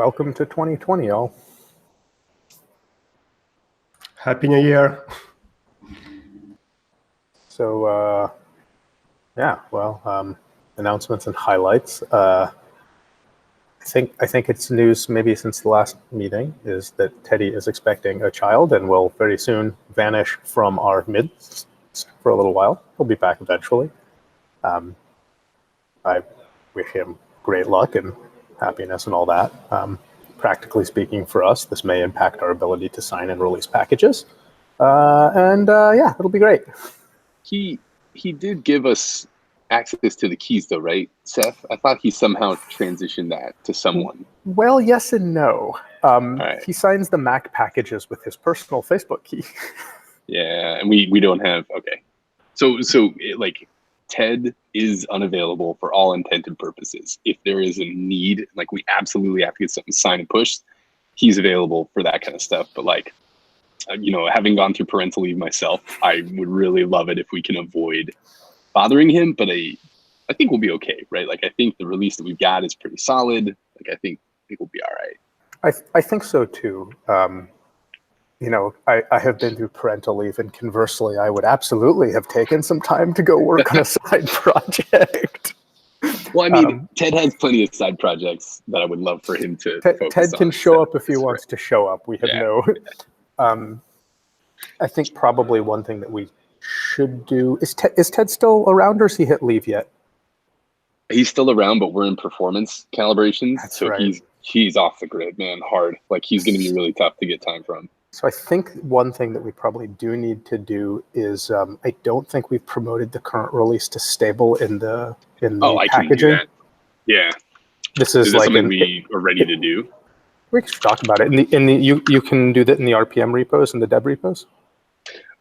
Welcome to 2020, y'all. Happy New Year. So, announcements and highlights. I think it's news maybe since the last meeting is that Teddy is expecting a child and will very soon vanish from our midst for a little while. He'll be back eventually. I wish him great luck and happiness and all that. Practically speaking, for us, this may impact our ability to sign and release packages. It'll be great. He did give us access to the keys, though, right, Seth? I thought he somehow transitioned that to someone. Well, yes and no. Right. He signs the Mac packages with his personal Facebook key. Yeah, and we don't have. Okay, so Ted is unavailable for all intent and purposes. If there is a need, like we absolutely have to get something signed and pushed, he's available for that kind of stuff. But having gone through parental leave myself, I would really love it if we can avoid bothering him. But I think we'll be okay, right? Like I think the release that we've got is pretty solid. Like I think we'll be all right. I think so too. I have been through parental leave, and conversely, I would absolutely have taken some time to go work on a side project. Well, I mean, Ted has plenty of side projects that I would love for him to focus on. Ted can show up if he wants to show up. We have no... I think probably one thing that we should do... Is Ted still around, or has he hit leave yet? He's still around, but we're in performance calibration. That's so right. He's off the grid, man, hard. Like, he's going to be really tough to get time from. So I think one thing that we probably do need to do is I don't think we've promoted the current release to stable in the packaging. I can do that. Yeah. This is like something we are ready to do. We can talk about it. You can do that in the RPM repos and the deb repos?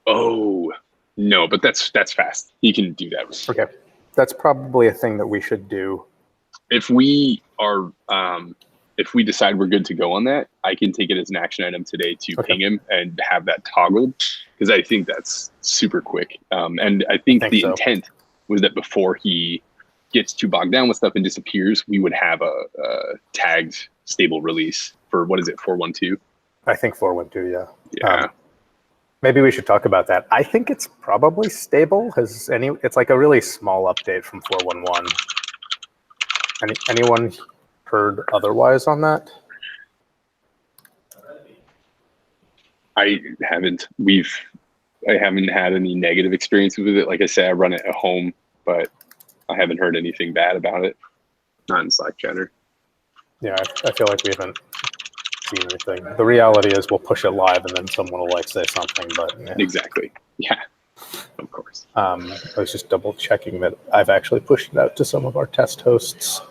Oh, no, but that's fast. You can do that. Okay. That's probably a thing that we should do. If we are... if we decide we're good to go on that, I can take it as an action item today to ping him and have that toggled, because I think that's super quick. And I think the intent was that before he gets too bogged down with stuff and disappears, we would have a tagged stable release for, what is it, 4.1.2? I think 4.1.2, yeah. Yeah. Maybe we should talk about that. I think it's probably stable. It's like a really small update from 4.1.1. Anyone heard otherwise on that? I haven't had any negative experiences with it. Like I say, I run it at home, but I haven't heard anything bad about it. Not in Slack chatter. Yeah, I feel like we haven't seen anything. The reality is we'll push it live and then someone will say something, but yeah. Exactly. Yeah, of course. I was just double checking that I've actually pushed it out to some of our test hosts.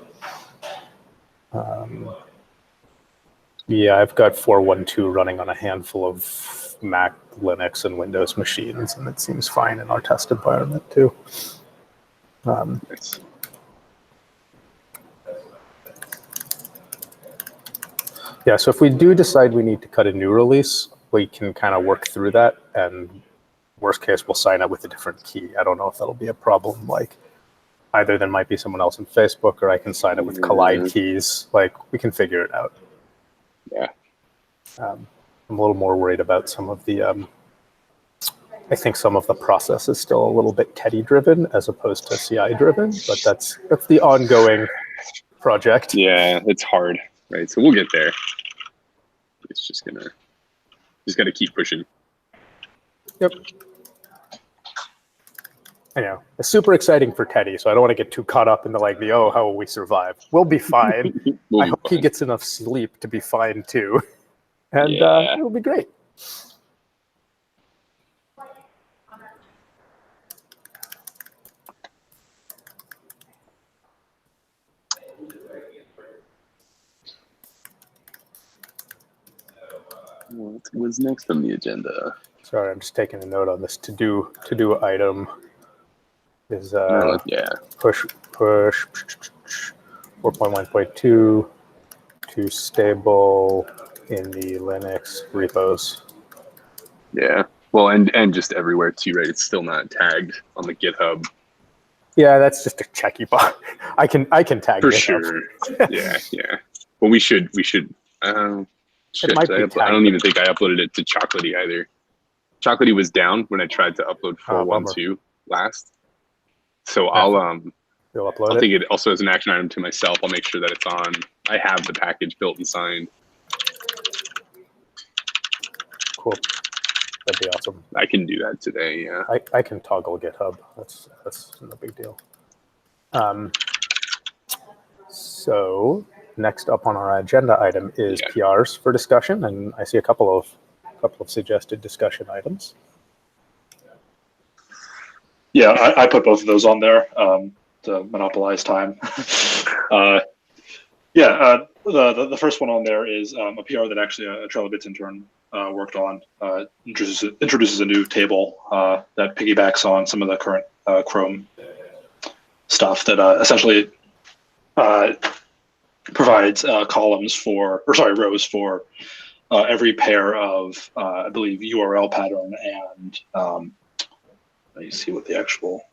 I've got 4.1.2 running on a handful of Mac, Linux, and Windows machines, and it seems fine in our test environment too. Nice. Yeah, so if we do decide we need to cut a new release, we can kind of work through that, and worst case, we'll sign up with a different key. I don't know if that'll be a problem. Like, either there might be someone else in Facebook, or I can sign up with Collide keys. Like, we can figure it out. Yeah. I'm a little more worried about some of the, I think some of the process is still a little bit Teddy driven as opposed to CI driven, but that's the ongoing project. Yeah, it's hard, right? So we'll get there. It's just gotta keep pushing. Yep. I know. It's super exciting for Teddy, so I don't want to get too caught up into how will we survive? We'll be fine. I hope he gets enough sleep to be fine too. And it'll be great. What was next on the agenda? Sorry, I'm just taking a note on this to-do item. Is push 4.1.2 to stable in the Linux repos. Yeah, well, and just everywhere too, right? It's still not tagged on the GitHub. Yeah, that's just a checky box. I can tag for GitHub. sure. Yeah. Well, we should. Shit, might be I tagged. don't even think I uploaded it to Chocolatey either. Chocolatey was down when I tried to upload Oh, 412 last. So Yeah. You'll upload I'll it? take it also as an action item to myself. I'll make sure that it's on. I have the package built and signed. Cool. That'd be awesome. I can do that today. Yeah. I can toggle GitHub. That's no big deal. So next up on our agenda item is PRs for discussion, and I see a couple of suggested discussion items. Yeah, I put both of those on there to monopolize time. The first one on there is a PR that actually a TrelloBits intern worked on. Introduces a new table that piggybacks on some of the current Chrome stuff that essentially provides rows for every pair of, I believe, URL pattern and let me see what the actual.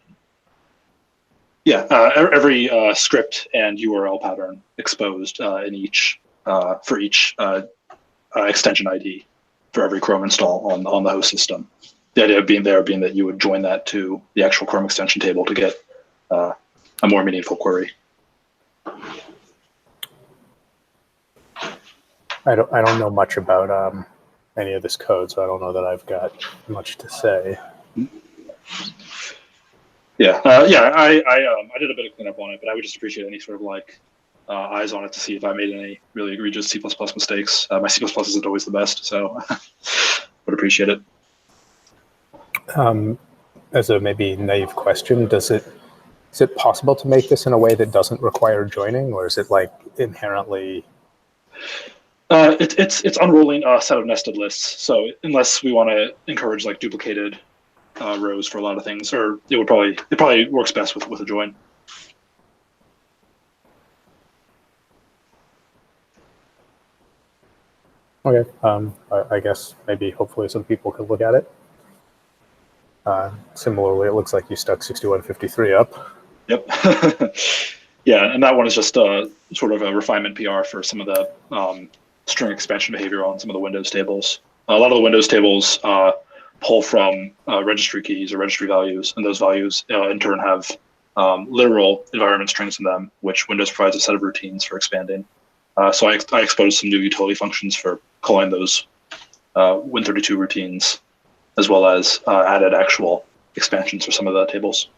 Every script and URL pattern exposed in each for each extension ID for every Chrome install on the host system. The idea being that you would join that to the actual Chrome extension table to get a more meaningful query. I don't know much about any of this code, so I don't know that I've got much to say. I did a bit of cleanup on it, but I would just appreciate any sort of eyes on it to see if I made any really egregious C++ mistakes. My C++ isn't always the best, so would appreciate it. As a maybe naive question, is it possible to make this in a way that doesn't require joining, or is it inherently? It's unrolling a set of nested lists. So unless we want to encourage duplicated rows for a lot of things, or it probably works best with a join. Okay, I guess maybe hopefully some people could look at it. Similarly, it looks like you stuck 6153 up. Yep. Yeah, and that one is just sort of a refinement PR for some of the string expansion behavior on some of the Windows tables. A lot of the Windows tables pull from registry keys or registry values, and those values in turn have literal environment strings in them, which Windows provides a set of routines for expanding. So I exposed some new utility functions for calling those Win32 routines, as well as added actual expansions for some of the tables.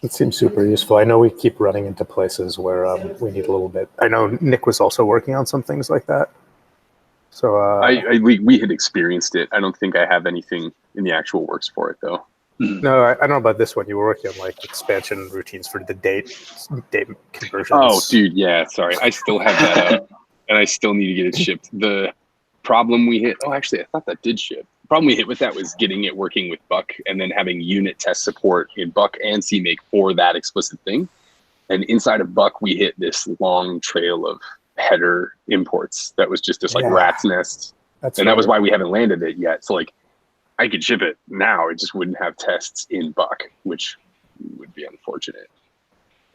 It seems super useful. I know we keep running into places where we need a little bit. I know Nick was also working on some things like that. So we had experienced it. I don't think I have anything in the actual works for it though. No, I don't know about this one. You were working on expansion routines for the date conversions. Oh, dude, yeah. Sorry, I still have that up, and I still need to get it shipped. The problem we hit. Oh, actually, I thought that did ship. The problem we hit with that was getting it working with Buck, and then having unit test support in Buck and CMake for that explicit thing. And inside of Buck, we hit this long trail of header imports that was just this rat's nest. That was why we haven't landed it yet. So I could ship it now. It just wouldn't have tests in Buck, which would be unfortunate.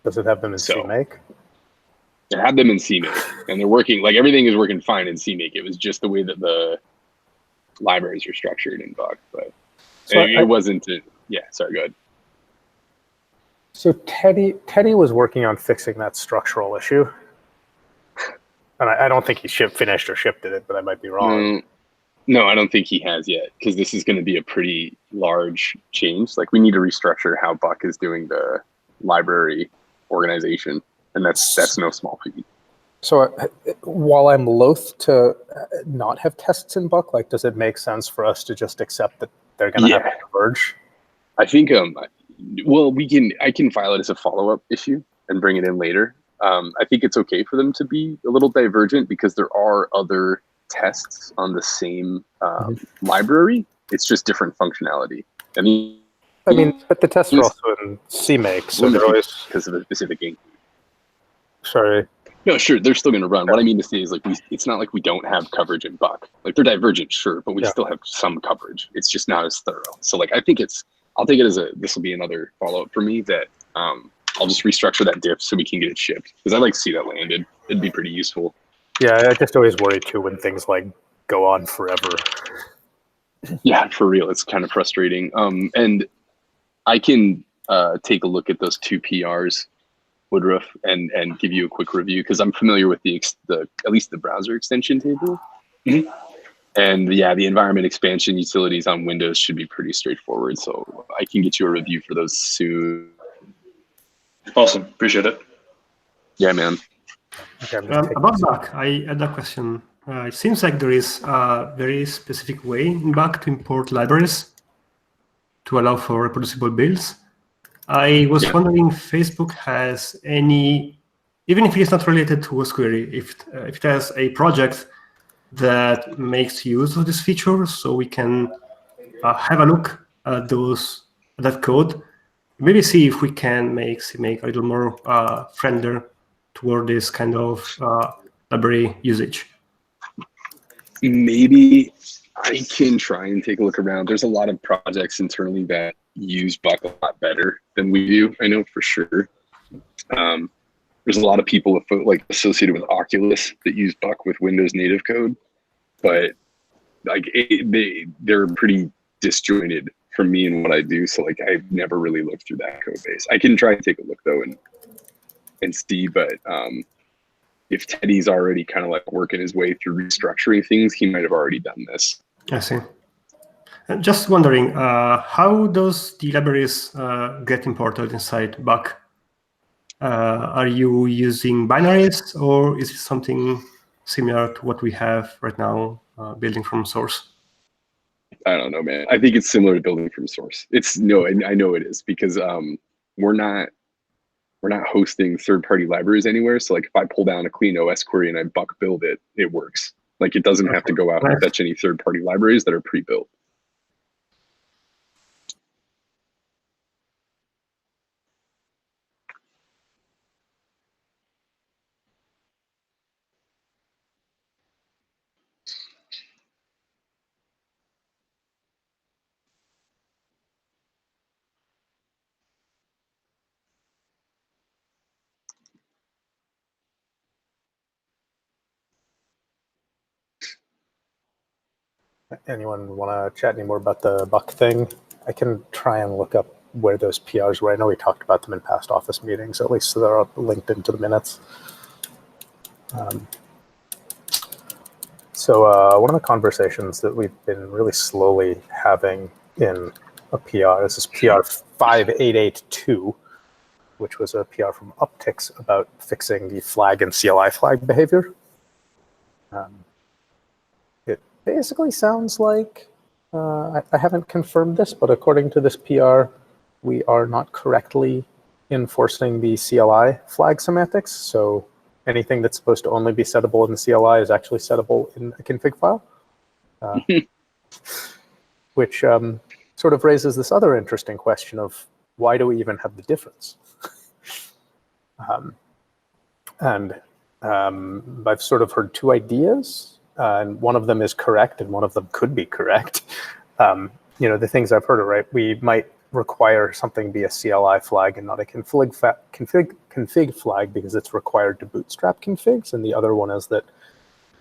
Does it have them in CMake? It had them in CMake, and they're working, everything is working fine in CMake. It was just the way that the libraries are structured in Buck, but so it wasn't. Sorry, go ahead. So Teddy was working on fixing that structural issue. And I don't think he finished or shipped it, but I might be wrong. No, I don't think he has yet, because this is going to be a pretty large change. We need to restructure how Buck is doing the library organization, and that's no small feat. So while I'm loath to not have tests in Buck, does it make sense for us to just accept that they're going to have to converge? I think, I can file it as a follow-up issue and bring it in later. I think it's okay for them to be a little divergent because there are other tests on the same library. It's just different functionality. But the tests are also in CMake, so they're always because of a specific game. Sorry. No, sure, they're still going to run. What I mean to say is, it's not like we don't have coverage in Buck. They're divergent, sure, but we still have some coverage. It's just not as thorough. So, I think I'll take it as this will be another follow-up for me that I'll just restructure that diff so we can get it shipped, because I'd like to see that landed. It'd be pretty useful. Yeah, I just always worry too when things like go on forever. Yeah, for real, it's kind of frustrating. And I can take a look at those 2 PRs, Woodruff, and give you a quick review because I'm familiar with the at least the browser extension table. Mhm. And yeah, the environment expansion utilities on Windows should be pretty straightforward. So I can get you a review for those soon. Awesome. Appreciate it. Yeah, man. Okay, I'm just taking About Bach, I had a question. It seems like there is a very specific way in Bach to import libraries to allow for reproducible builds. I was wondering if Facebook has any, even if it is not related to Osquery, if it has a project that makes use of this feature, so we can have a look at that code, maybe see if we can make a little more friendly toward this kind of library usage. Maybe I can try and take a look around. There's a lot of projects internally that use Buck a lot better than we do. I know for sure. There's a lot of people like associated with Oculus that use Buck with Windows native code, but like they're pretty disjointed from me and what I do. So like I've never really looked through that code base. I can try and take a look though and see, but if Teddy's already kind of like working his way through restructuring things, he might have already done this. I see. Just wondering, how does the libraries get imported inside Bach? Are you using binaries, or is it something similar to what we have right now, building from source? I don't know, man. I think it's similar to building from source. I know it is because we're not hosting third-party libraries anywhere. So like if I pull down a clean OS query and I Buck build it, it works. Like it doesn't have to go out and fetch any third-party libraries that are pre-built. Anyone want to chat any more about the Buck thing? I can try and look up where those PRs were. I know we talked about them in past office meetings, at least so they're linked into the minutes. So one of the conversations that we've been really slowly having in a PR, this is PR 5882, which was a PR from Upticks about fixing the flag and CLI flag behavior. It basically sounds like, I haven't confirmed this, but according to this PR, we are not correctly enforcing the CLI flag semantics. So anything that's supposed to only be settable in the CLI is actually settable in a config file, which sort of raises this other interesting question of why do we even have the difference? I've sort of heard 2 ideas, and one of them is correct, and one of them could be correct. The things I've heard are right. We might require something be a CLI flag and not a config flag because it's required to bootstrap configs. And the other one is that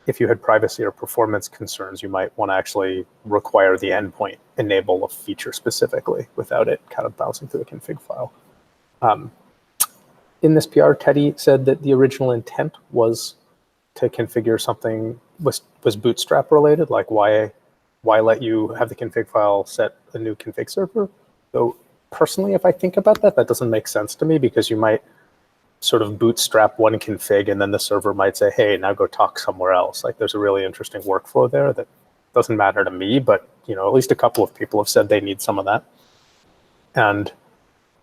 if you had privacy or performance concerns, you might want to actually require the endpoint enable a feature specifically without it kind of bouncing through the config file. In this PR, Teddy said that the original intent was to configure something was bootstrap related, like why let you have the config file set a new config server? So personally, if I think about that, that doesn't make sense to me because you might sort of bootstrap one config and then the server might say, hey, now go talk somewhere else. Like there's a really interesting workflow there that doesn't matter to me, but at least a couple of people have said they need some of that. And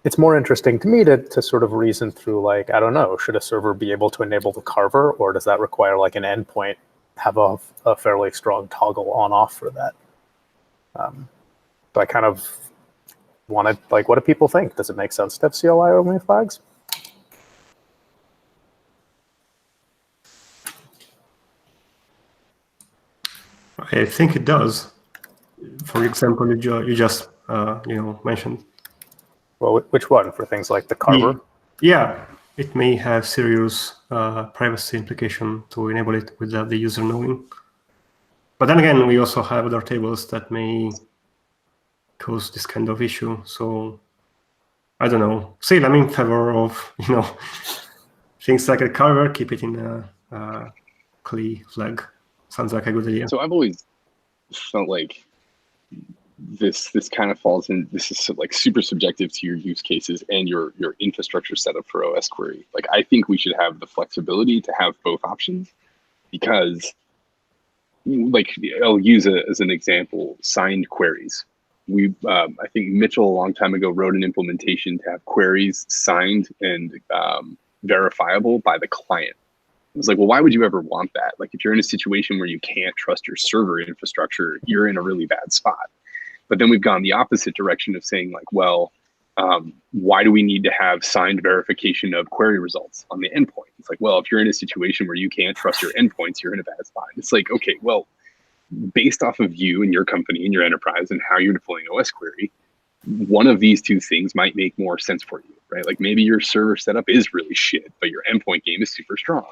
it's more interesting to me to sort of reason through, like, I don't know, should a server be able to enable the carver, or does that require like an endpoint have a fairly strong toggle on off for that? So I kind of wanted, like, what do people think? Does it make sense to have CLI only flags? I think it does. For example, you just mentioned. Well, which one? For things like the carver? Yeah. it may have serious privacy implication to enable it without the user knowing. But then again, we also have other tables that may cause this kind of issue. So I don't know. Still, I'm in favor of things like a carver, keep it in a CLI flag. Sounds like a good idea. So I've always felt like this kind of falls in. This is like super subjective to your use cases and your infrastructure setup for Osquery. Like I think we should have the flexibility to have both options, because like I'll use as an example signed queries. We I think Mitchell a long time ago wrote an implementation to have queries signed and verifiable by the client. It was like, well, why would you ever want that? Like if you're in a situation where you can't trust your server infrastructure, you're in a really bad spot. But then we've gone the opposite direction of saying like, well, why do we need to have signed verification of query results on the endpoint? It's like, well, if you're in a situation where you can't trust your endpoints, you're in a bad spot. It's like, okay, well, based off of you and your company and your enterprise and how you're deploying Osquery, one of these two things might make more sense for you, right? Like maybe your server setup is really shit, but your endpoint game is super strong.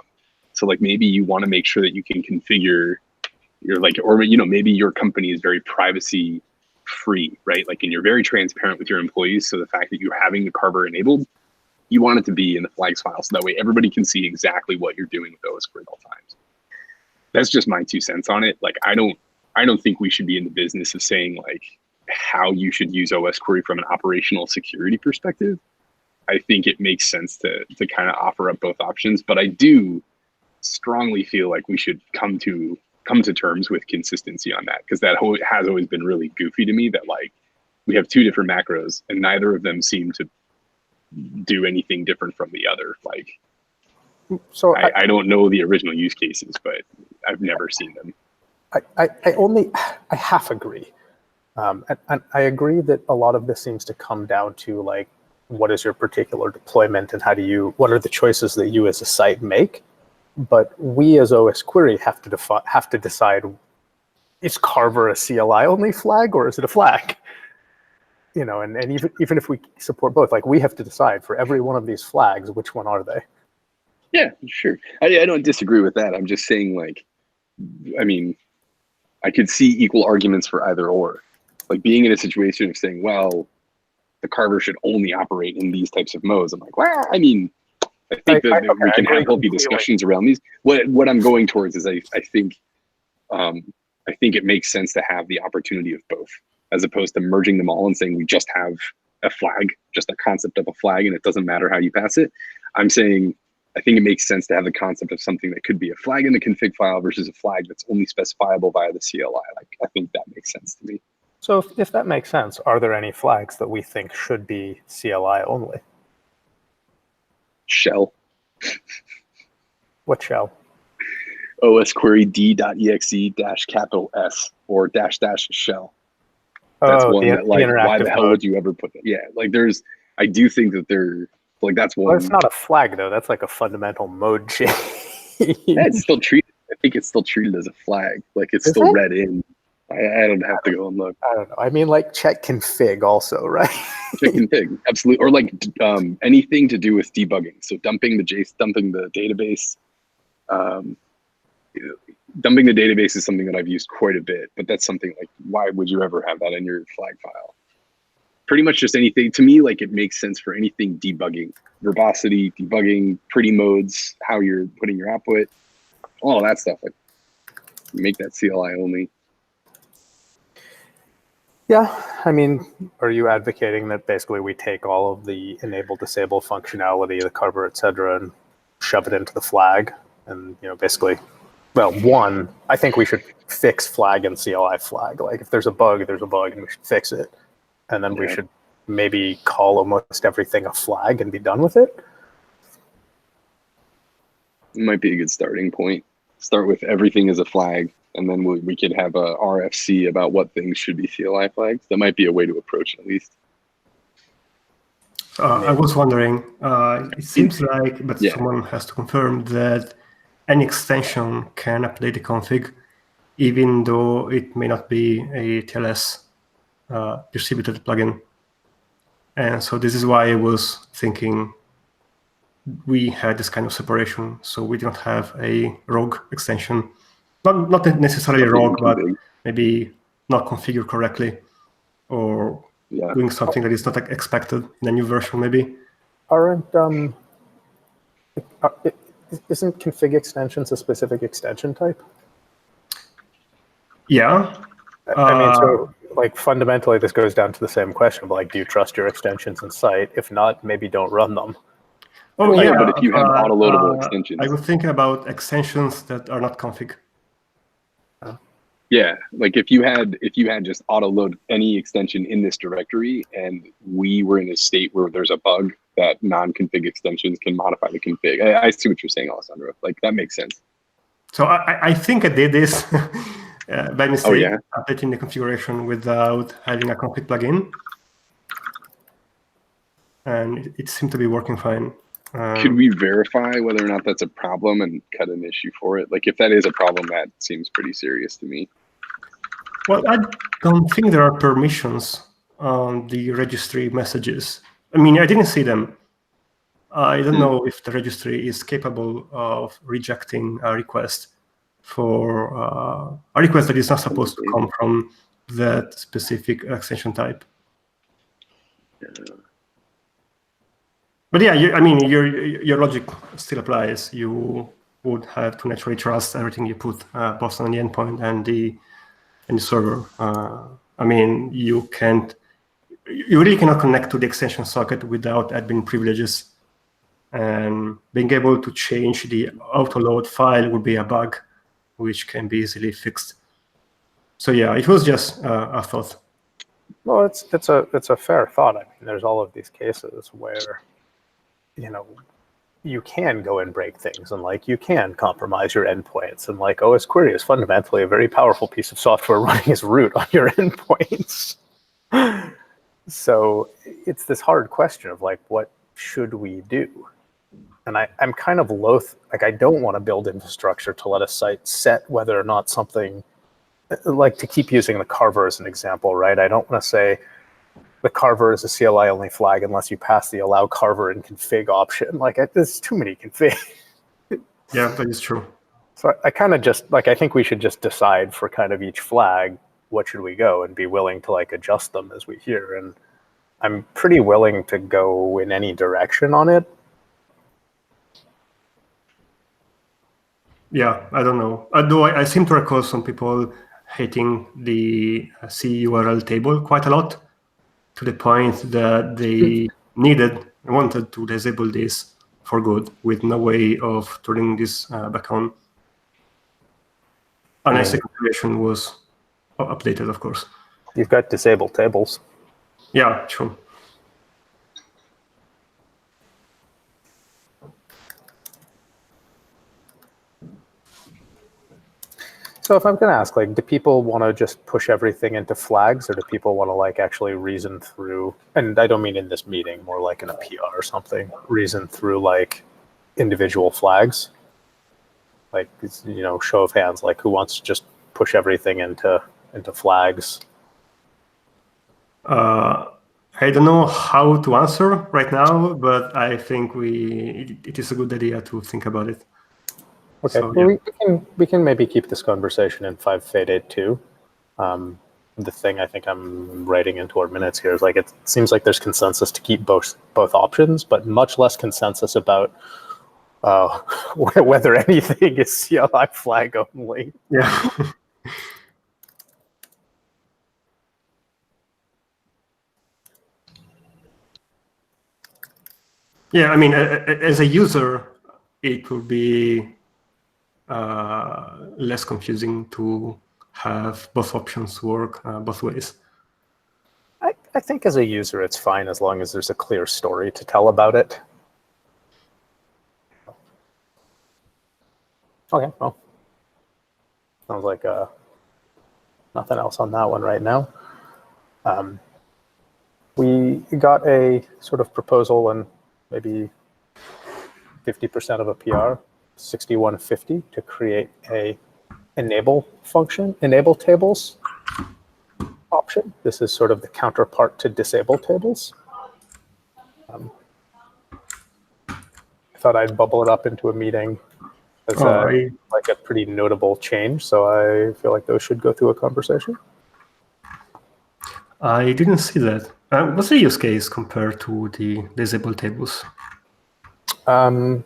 So like maybe you want to make sure that you can configure your like, or maybe your company is very privacy free, right? Like, and you're very transparent with your employees. So the fact that you're having the carver enabled, you want it to be in the flags file. So that way everybody can see exactly what you're doing with Osquery at all times. That's just my 2 cents on it. Like, I don't think we should be in the business of saying like how you should use Osquery from an operational security perspective. I think it makes sense to kind of offer up both options, but I do strongly feel like we should come to terms with consistency on that, because that has always been really goofy to me that like we have 2 different macros and neither of them seem to do anything different from the other. Like, so I don't know the original use cases, but I've never seen them. I half agree. And I agree that a lot of this seems to come down to like, what is your particular deployment and what are the choices that you as a site make? But we as Osquery have to decide, is Carver a CLI only flag or is it a flag? And even if we support both, like we have to decide for every one of these flags, which one are they? Yeah, sure. I don't disagree with that. I'm just saying like, I mean, I could see equal arguments for either or. Like being in a situation of saying, well, the carver should only operate in these types of modes. I'm like, well, I mean, I think that we can have healthy discussions around these. What I'm going towards is I think it makes sense to have the opportunity of both, as opposed to merging them all and saying we just have a flag, just a concept of a flag, and it doesn't matter how you pass it. I'm saying I think it makes sense to have the concept of something that could be a flag in the config file versus a flag that's only specifiable via the CLI. Like I think that makes sense to me. So if that makes sense, are there any flags that we think should be CLI only? Shell. What shell? Osquery d.exe-S or -- shell. That's one that like, why the hell would you ever put that? Yeah, like I do think that they're like, that's one. Well, it's not a flag though. That's like a fundamental mode change. Yeah, it's still treated. I think it's still treated as a flag. Like it's still read in. I don't have to go and look. I don't know. I mean, like check config also, right? Check config, absolutely. Or like anything to do with debugging. So dumping the database. Dumping the database is something that I've used quite a bit, but that's something like, why would you ever have that in your flag file? Pretty much just anything. To me, like it makes sense for anything debugging, verbosity, debugging, pretty modes, how you're putting your output, all of that stuff. Like make that CLI only. Yeah, I mean, are you advocating that basically we take all of the enable, disable functionality, the carver, et cetera, and shove it into the flag? And, basically, well, one, I think we should fix flag and CLI flag. Like if there's a bug, and we should fix it. And then we should maybe call almost everything a flag and be done with it. It might be a good starting point. Start with everything as a flag. And then we could have a RFC about what things should be CLI flags. That might be a way to approach it, at least. I was wondering, it seems like, but someone has to confirm that any extension can update the config, even though it may not be a TLS distributed plugin. And so this is why I was thinking we had this kind of separation, so we don't have a rogue extension. Not necessarily rogue, but maybe not configured correctly, or doing something that is not expected in a new version, maybe. Isn't config extensions a specific extension type? Yeah. I mean, so like fundamentally, this goes down to the same question of like, do you trust your extensions in sight? If not, maybe don't run them. Oh yeah, but if you have auto-loadable extensions, I was thinking about extensions that are not config. Yeah, like if you had just auto-load any extension in this directory, and we were in a state where there's a bug that non-config extensions can modify the config. I see what you're saying, Alessandro. Like that makes sense. So I think I did this by mistake, updating the configuration without having a config plugin, and it seemed to be working fine. Could we verify whether or not that's a problem and cut an issue for it? Like if that is a problem, that seems pretty serious to me. Well, I don't think there are permissions on the registry messages. I mean, I didn't see them. I don't know if the registry is capable of rejecting a request for a request that is not supposed to come from that specific extension type. But yeah, I mean, your logic still applies. You would have to naturally trust everything you put both on the endpoint and the server. I mean, you really cannot connect to the extension socket without admin privileges. And being able to change the auto-load file would be a bug, which can be easily fixed. So yeah, it was just a thought. Well, it's a fair thought. I mean, there's all of these cases where, you know, you can go and break things, and like you can compromise your endpoints, and like Osquery is fundamentally a very powerful piece of software running as root on your endpoints. So it's this hard question of like, what should we do? And I'm kind of loath, like I don't want to build infrastructure to let a site set whether or not something, like to keep using the carver as an example, right? I don't want to say the carver is a CLI only flag unless you pass the allow carver in config option. Like there's too many config. Yeah, that is true. So I kind of just, like, I think we should just decide for kind of each flag, what should we go, and be willing to like adjust them as we hear. And I'm pretty willing to go in any direction on it. Yeah, I don't know. Although I seem to recall some people hating the CURL table quite a lot, to the point that they wanted to disable this for good with no way of turning this back on. Unless the configuration was updated, of course. You've got disabled tables. Yeah, true. So if I'm going to ask, like, do people want to just push everything into flags, or do people want to like actually reason through, and I don't mean in this meeting, more like in a PR or something, reason through like individual flags? Like, you know, show of hands, like who wants to just push everything into flags? I don't know how to answer right now, but I think it is a good idea to think about it. Okay, so, well, we can maybe keep this conversation in 5.8.2. The thing I think I'm writing into our minutes here is like, it seems like there's consensus to keep both options, but much less consensus about whether anything is CLI flag only. Yeah. Yeah, I mean, as a user, it would be less confusing to have both options work both ways. I think as a user, it's fine as long as there's a clear story to tell about it. Okay, well, sounds like nothing else on that one right now. We got a sort of proposal and maybe 50% of a PR, 6150, to create a enable function, enable tables option. This is sort of the counterpart to disable tables. thought I'd bubble it up into a meeting as like a pretty notable change. So I feel like those should go through a conversation. I didn't see that. What's the use case compared to the disabled tables? The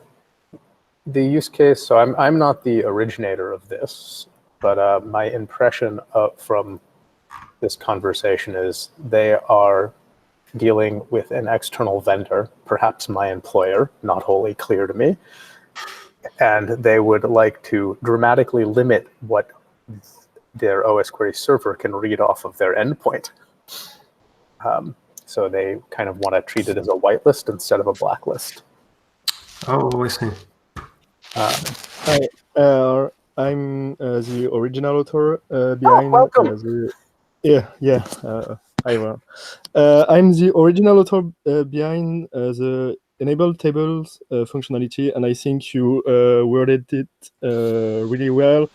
use case, so I'm not the originator of this, but my impression from this conversation is they are dealing with an external vendor, perhaps my employer, not wholly clear to me, and they would like to dramatically limit what their Osquery server can read off of their endpoint. So they kind of want to treat it as a whitelist instead of a blacklist. Oh, I see. Hi, I'm the original author behind. Welcome. Hi, Ron. I'm the original author behind the enable tables functionality, and I think you worded it really well.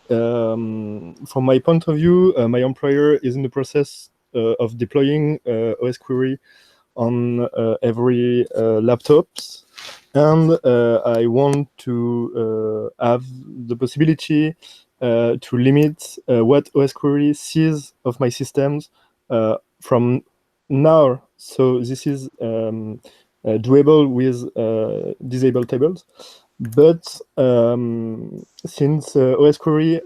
From my point of view, my employer is in the process of deploying Osquery on every laptops. And I want to have the possibility to limit what Osquery sees of my systems from now. So this is doable with disabled tables. But since Osquery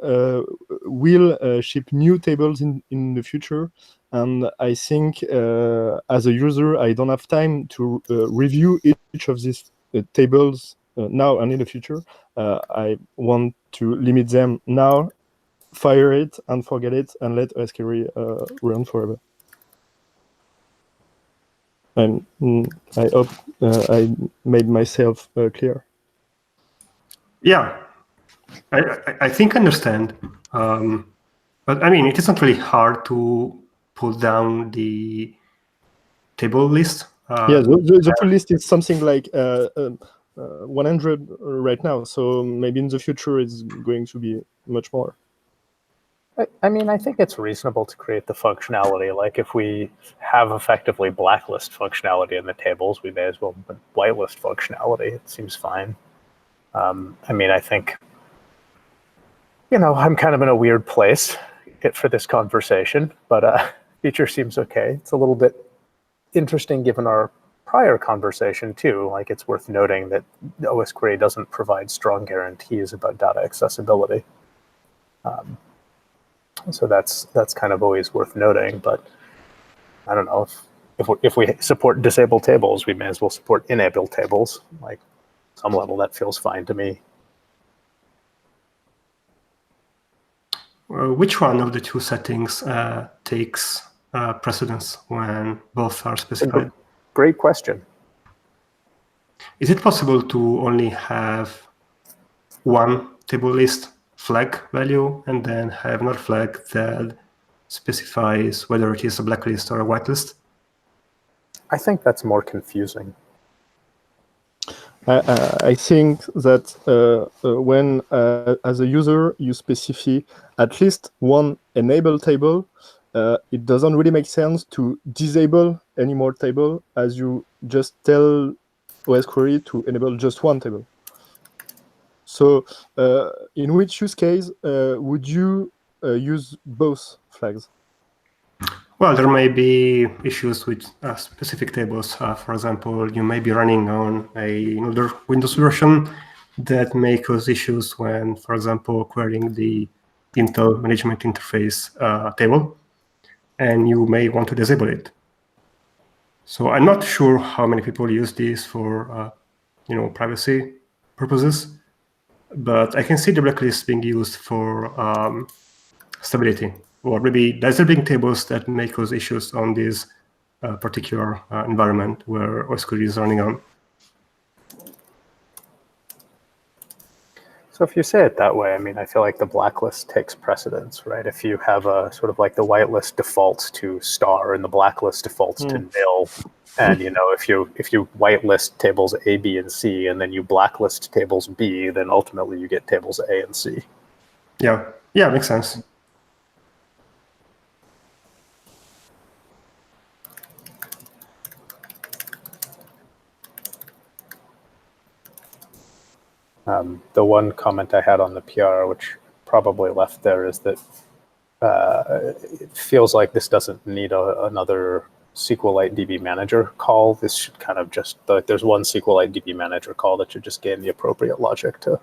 will ship new tables in the future, and I think as a user, I don't have time to review each of these tables now and in the future. I want to limit them now, fire it and forget it, and let Osquery run forever. And I hope I made myself clear. Yeah, I think I understand. But I mean, it isn't really hard to pull down the table list. The full list is something like 100 right now. So maybe in the future it's going to be much more. I mean, I think it's reasonable to create the functionality. Like if we have effectively blacklist functionality in the tables, we may as well put whitelist functionality. It seems fine. I mean, I think, I'm kind of in a weird place for this conversation, but feature seems okay. It's a little bit interesting given our prior conversation too. Like it's worth noting that Osquery doesn't provide strong guarantees about data accessibility. So that's kind of always worth noting, but I don't know if we support disabled tables, we may as well support enabled tables. Like some level that feels fine to me. Which one of the two settings takes precedence when both are specified? Great question. Is it possible to only have one table list flag value and then have another flag that specifies whether it is a blacklist or a whitelist? I think that's more confusing. I think that when, as a user, you specify at least one enable table, it doesn't really make sense to disable any more table as you just tell Osquery to enable just one table. So in which use case would you use both flags? Well, there may be issues with specific tables. For example, you may be running on another Windows version that may cause issues when, for example, querying the Intel management interface table, and you may want to disable it. So I'm not sure how many people use this for privacy purposes, but I can see the blacklist being used for stability, or maybe disabling tables that may cause issues on this particular environment where Osquery is running on. So if you say it that way, I mean, I feel like the blacklist takes precedence, right? If you have a sort of like the whitelist defaults to star and the blacklist defaults to nil, and if you whitelist tables A, B, and C, and then you blacklist tables B, then ultimately you get tables A and C. Yeah, makes sense. The one comment I had on the PR, which probably left there, is that it feels like this doesn't need another SQLite DB manager call. This should kind of just, there's one SQLite DB manager call that should just gain the appropriate logic to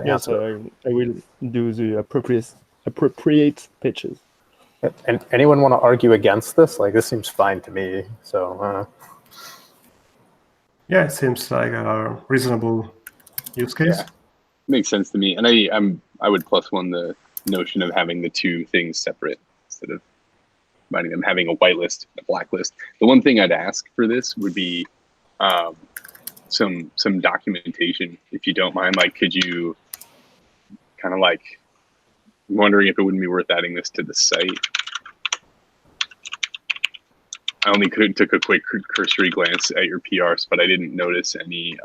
Yes, answer. I will do the appropriate pitches. And anyone want to argue against this? Like, this seems fine to me. So, Yeah, it seems like a reasonable use case. Yeah. Makes sense to me. And I would plus one the notion of having the two things separate instead of combining them, having a whitelist and a blacklist. The one thing I'd ask for this would be some documentation, if you don't mind. Like, could you kind of like, I'm wondering if it wouldn't be worth adding this to the site. I only took a quick cursory glance at your PRs, but I didn't notice any.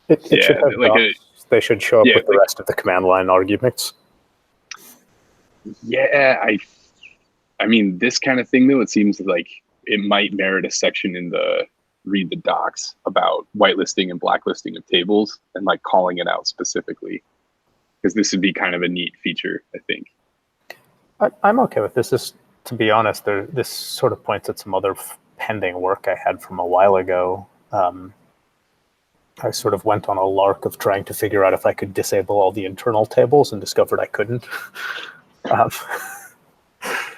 it should have like they should show up yeah, with the rest of the command line arguments. Yeah, I mean, this kind of thing though, it seems like it might merit a section in the read the docs about whitelisting and blacklisting of tables and like calling it out specifically, because this would be kind of a neat feature, I think. I'm okay with this. This, to be honest, this sort of points at some other pending work I had from a while ago. I sort of went on a lark of trying to figure out if I could disable all the internal tables and discovered I couldn't. All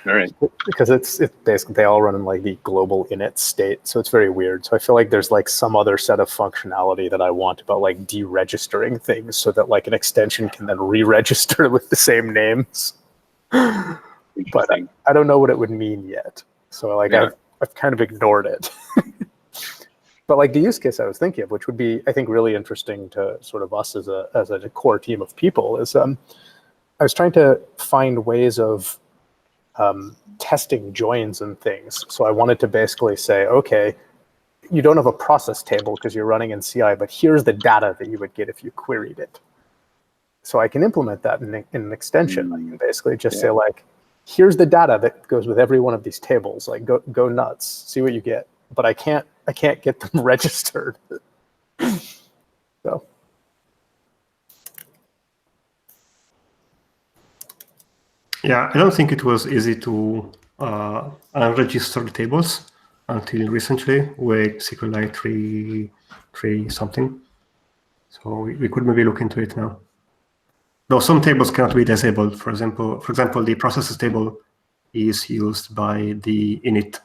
right. Because it's basically, they all run in like the global init state. So it's very weird. So I feel like there's like some other set of functionality that I want about like deregistering things so that like an extension can then re-register with the same names. But I don't know what it would mean yet. So like I've kind of ignored it. But like the use case I was thinking of, which would be, I think, really interesting to sort of us as a core team of people, is I was trying to find ways of testing joins and things. So I wanted to basically say, okay, you don't have a process table because you're running in CI, but here's the data that you would get if you queried it. So I can implement that in an extension. I can basically just say like, here's the data that goes with every one of these tables. Like go nuts, see what you get. But I can't get them registered. So. Yeah, I don't think it was easy to unregister the tables until recently with SQLite 3 something. So we could maybe look into it now. Though some tables cannot be disabled. For example, the processes table is used by the init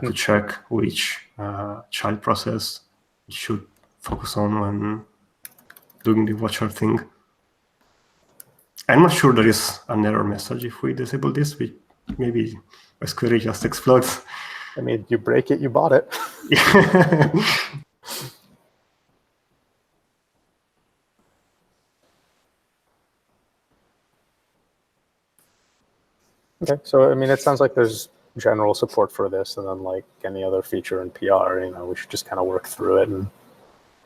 to check which child process it should focus on when doing the watcher thing. I'm not sure there is an error message if we disable this. Maybe Osquery just explodes. I mean, you break it, you bought it. Okay, so I mean, it sounds like there's general support for this, and then like any other feature in PR, we should just kind of work through it and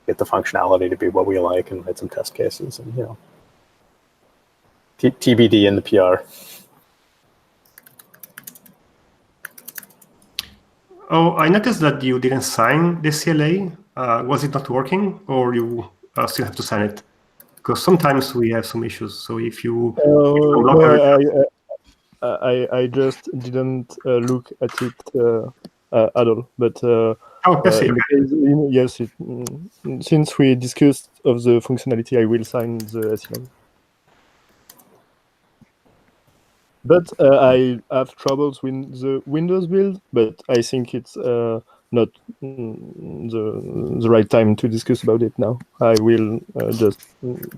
get the functionality to be what we like, and write some test cases, and TBD in the PR. Oh, I noticed that you didn't sign the CLA. Was it not working, or you still have to sign it? Because sometimes we have some issues. So if you I just didn't look at it at all. But yes, since we discussed of the functionality, I will sign the SLA. But I have troubles with the Windows build, but I think it's not the right time to discuss about it now. I will just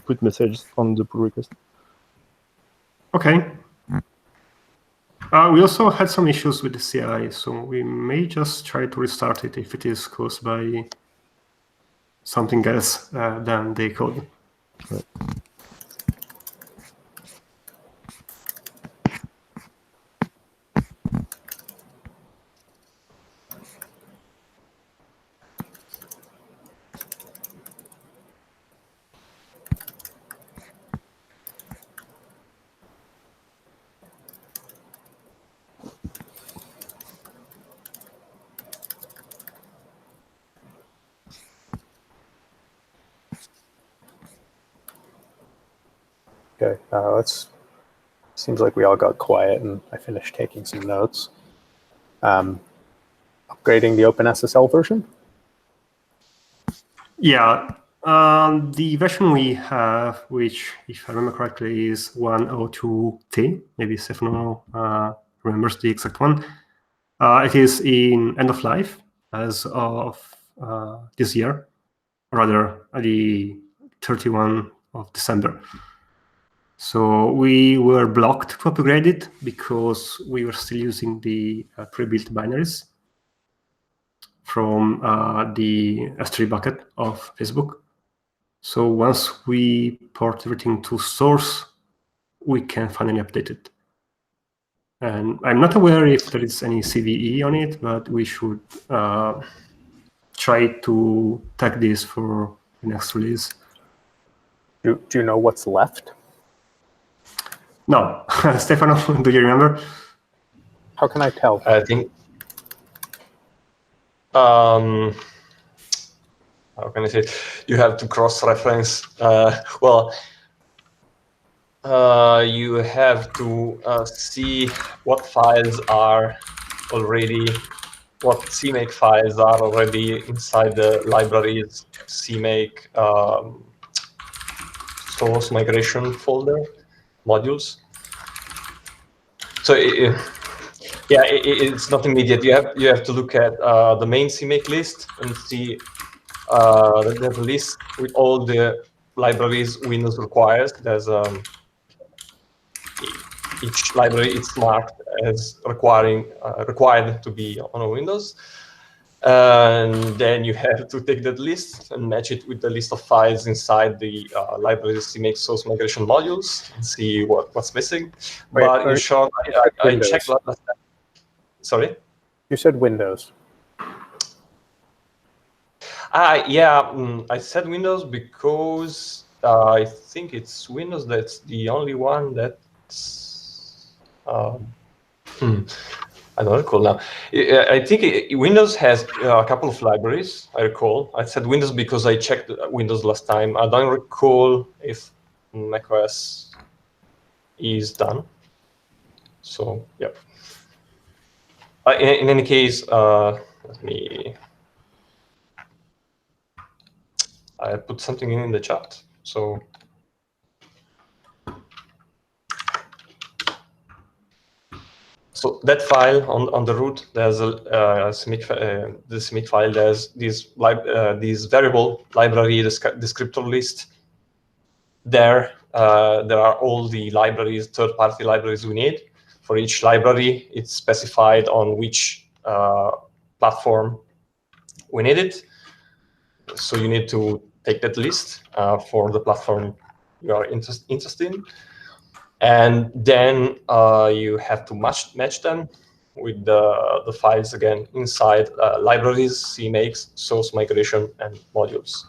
put messages on the pull request. Okay. We also had some issues with the CLI, so we may just try to restart it if it is caused by something else than the code. Right. Okay, seems like we all got quiet and I finished taking some notes. Upgrading the OpenSSL version? Yeah, the version we have, which, if I remember correctly, is 102T, maybe Stefano remembers the exact one. It is in end of life as of this year, rather the 31 of December. So we were blocked to upgrade it because we were still using the pre-built binaries from the S3 bucket of Facebook. So once we port everything to source, we can finally update it. And I'm not aware if there is any CVE on it, but we should try to tag this for the next release. Do you know what's left? No. Stefano, do you remember? How can I tell? I think. How can I say it? You have to cross-reference. You have to see what files are already, what CMake files are already inside the library's CMake source migration folder modules. So it's not immediate. You have to look at the main CMake list and see the list with all the libraries Windows requires. There's each library is marked as required to be on a Windows. And then you have to take that list and match it with the list of files inside the library's CMake source migration modules and see what's missing. But in short, I checked last time. Sorry? You said Windows. I said Windows because I think it's Windows that's the only one that's I don't recall now. I think Windows has a couple of libraries, I recall. I said Windows because I checked Windows last time. I don't recall if macOS is done. So, yeah. In any case, let me... I put something in the chat. So that file on the root, there's a CMake, the CMake file. There's this variable library descriptor list. There are all the libraries, third-party libraries we need. For each library, it's specified on which platform we need it. So you need to take that list for the platform you are interested in. And then you have to match them with the files again inside libraries, CMakes, source migration, and modules.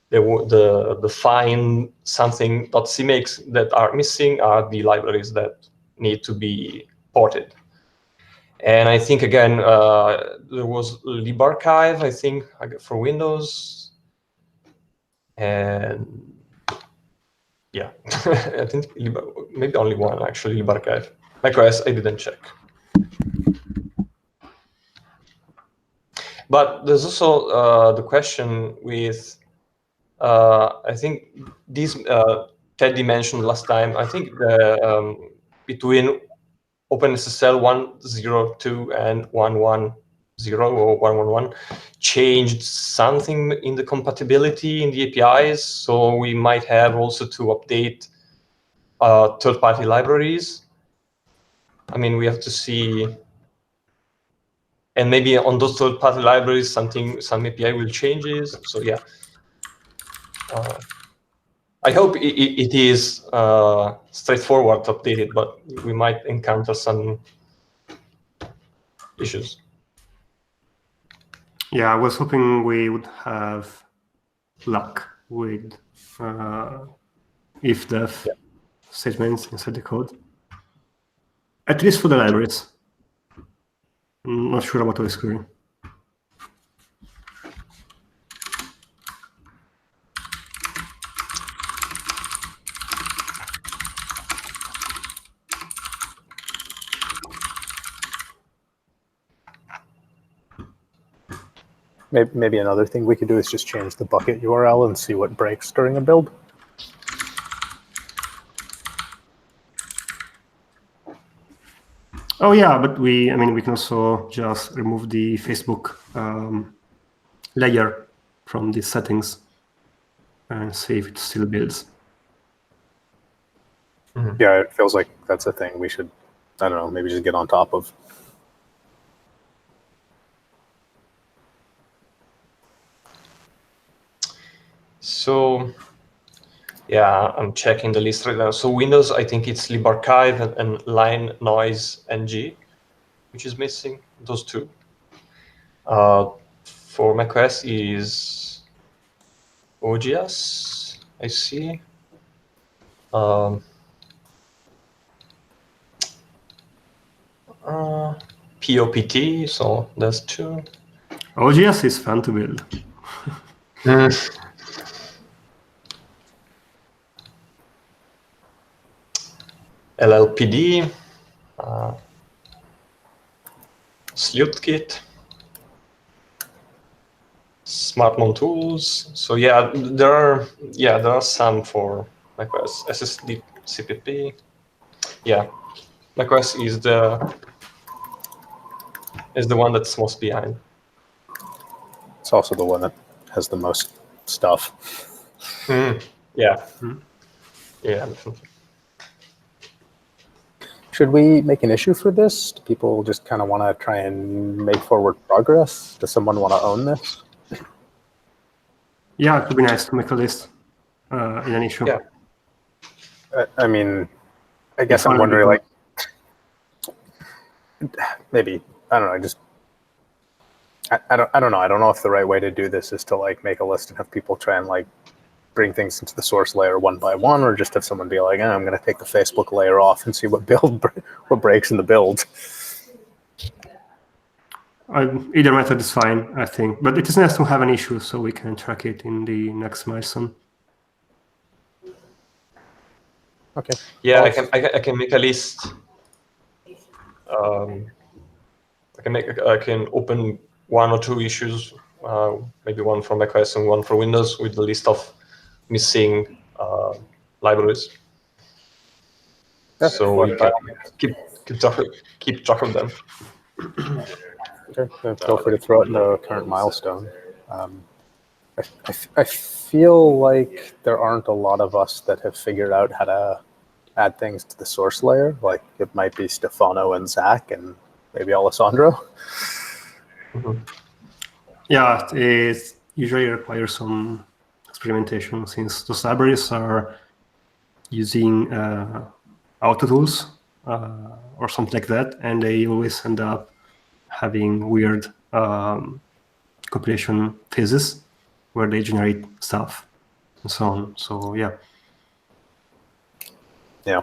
The find something.cmakes that are missing are the libraries that need to be ported. And I think again there was libarchive, I think, for Windows, and yeah, I think maybe only one actually, libarchive. macOS, I didn't check. But there's also the question with, I think this Teddy mentioned last time, I think between OpenSSL 1.0.2 and 1.1.0 or 1.1.1 changed something in the compatibility in the APIs. So we might have also to update third-party libraries. I mean, we have to see, and maybe on those third-party libraries, some API will changes. So yeah, I hope it is straightforward to update it, but we might encounter some issues. Yeah, I was hoping we would have luck with if-def statements inside the code. At least for the libraries. I'm not sure about Osquery. maybe another thing we could do is just change the bucket URL and see what breaks during a build. Oh yeah, but we can also just remove the Facebook layer from the settings and see if it still builds. Yeah, it feels like that's a thing we should, I don't know, maybe just get on top of. So, yeah, I'm checking the list right now. So Windows, I think it's libarchive and line noise ng, which is missing, those two. For macOS is OGS, I see. POPT, so that's two. OGS is fun to build. LLPD, SleuthKit, SmartMon tools. So yeah, there are some for macOS. SSD CPP. Yeah, macOS is the one that's most behind. It's also the one that has the most stuff. Yeah. Yeah, definitely. Should we make an issue for this? Do people just kind of want to try and make forward progress? Does someone want to own this? Yeah, it would be nice to make a list in an issue. Yeah. I mean, I guess I'm wondering, like, maybe, I don't know, I don't know. I don't know if the right way to do this is to like make a list and have people try and like bring things into the source layer one by one, or just have someone be like, I'm going to take the Facebook layer off and see what breaks in the build. Either method is fine, I think, but it is nice to have an issue so we can track it in the next milestone. Okay. Yeah, I can make a list. I can open one or two issues, maybe one for macOS and one for Windows, with the list of missing libraries. Yeah, so we can keep track of them. Okay, feel free to throw it in the current milestone. I feel like there aren't a lot of us that have figured out how to add things to the source layer. Like it might be Stefano and Zach and maybe Alessandro. Yeah, it usually requires some experimentation since those libraries are using auto tools or something like that, and they always end up having weird compilation phases where they generate stuff and so on. So yeah. Yeah,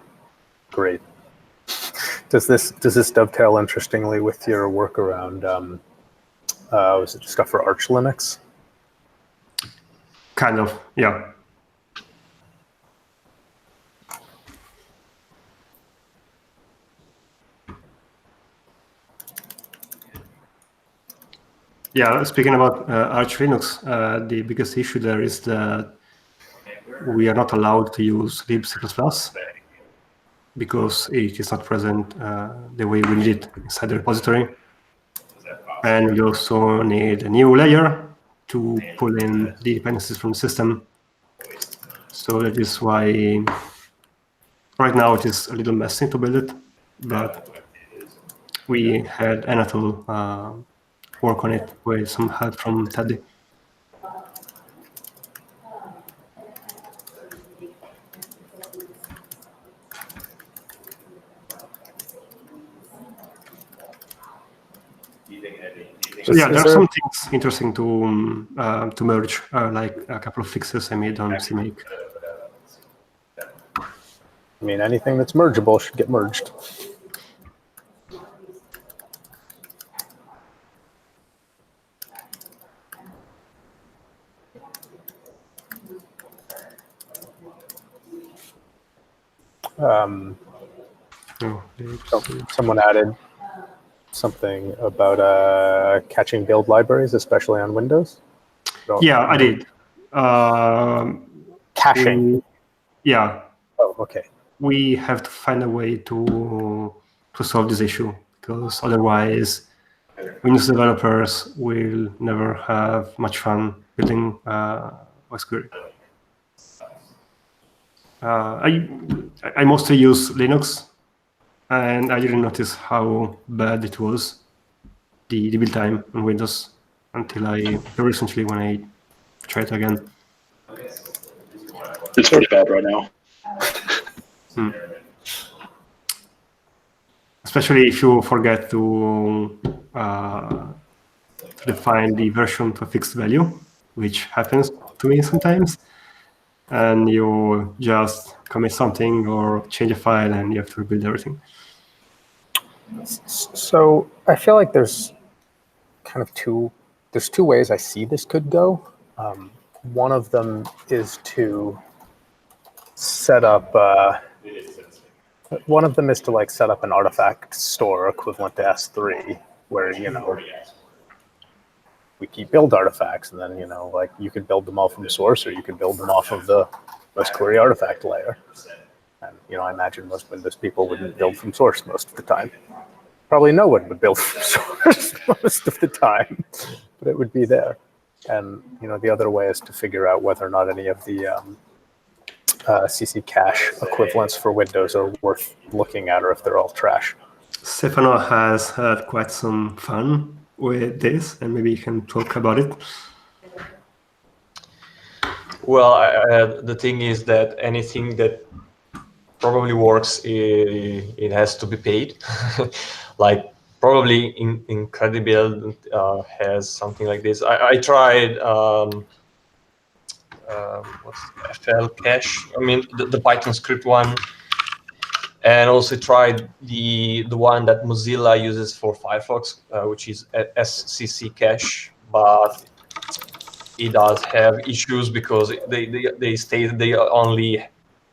great. Does this dovetail interestingly with your work around was it stuff for Arch Linux? Kind of, yeah. Yeah, speaking about Arch Linux, the biggest issue there is that we are not allowed to use libc++ because it is not present the way we need it inside the repository. And we also need a new layer to pull in the dependencies from the system. So that is why right now it is a little messy to build it, but we had Anatol work on it with some help from Teddy. So yeah, there are some things interesting to merge, like a couple of fixes I made on CMake. I mean, anything that's mergeable should get merged. Someone added something about catching build libraries, especially on Windows? Yeah, I did. Caching. Yeah. Oh, okay. We have to find a way to solve this issue, because otherwise Windows developers will never have much fun building Osquery. I mostly use Linux, and I didn't notice how bad it was, the build time on Windows, until very recently when I tried again. It's pretty bad right now. Especially if you forget to define the version to a fixed value, which happens to me sometimes, and you just commit something or change a file and you have to rebuild everything. So I feel like there's kind of two ways I see this could go. One of them is to set up set up an artifact store equivalent to S3, where we keep build artifacts, and then like you could build them all from source, or you could build them off of the Osquery artifact layer. And I imagine most Windows people wouldn't build from source most of the time. Probably no one would build from source most of the time, but it would be there. And the other way is to figure out whether or not any of the CC cache equivalents for Windows are worth looking at, or if they're all trash. Stefano has had quite some fun with this, and maybe you can talk about it. Well, the thing is that anything that probably works, it has to be paid. Like probably Incredibuild has something like this. I tried what's FL cache. I mean the Python script one, and also tried the one that Mozilla uses for Firefox, which is SCC cache, but it does have issues because they state they only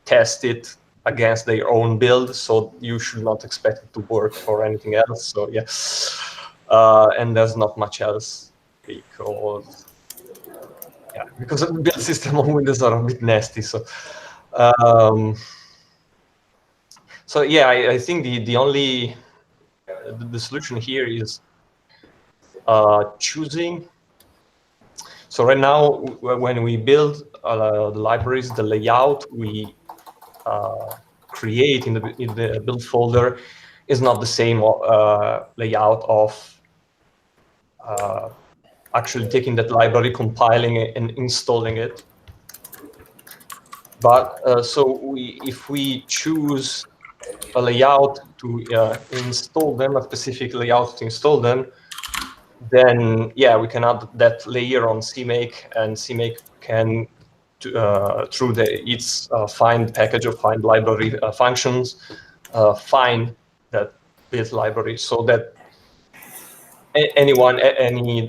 test it against their own build, so you should not expect it to work for anything else. So yeah, and there's not much else because the build system on Windows are a bit nasty. So so yeah, I think the only the solution here is choosing. So right now, when we build the libraries, the layout we create in the build folder is not the same layout of actually taking that library, compiling it, and installing it. But so if we choose a layout to install them, a specific layout to install them, then yeah, we can add that layer on CMake, and CMake can through its find package or find library functions find that build library, so that any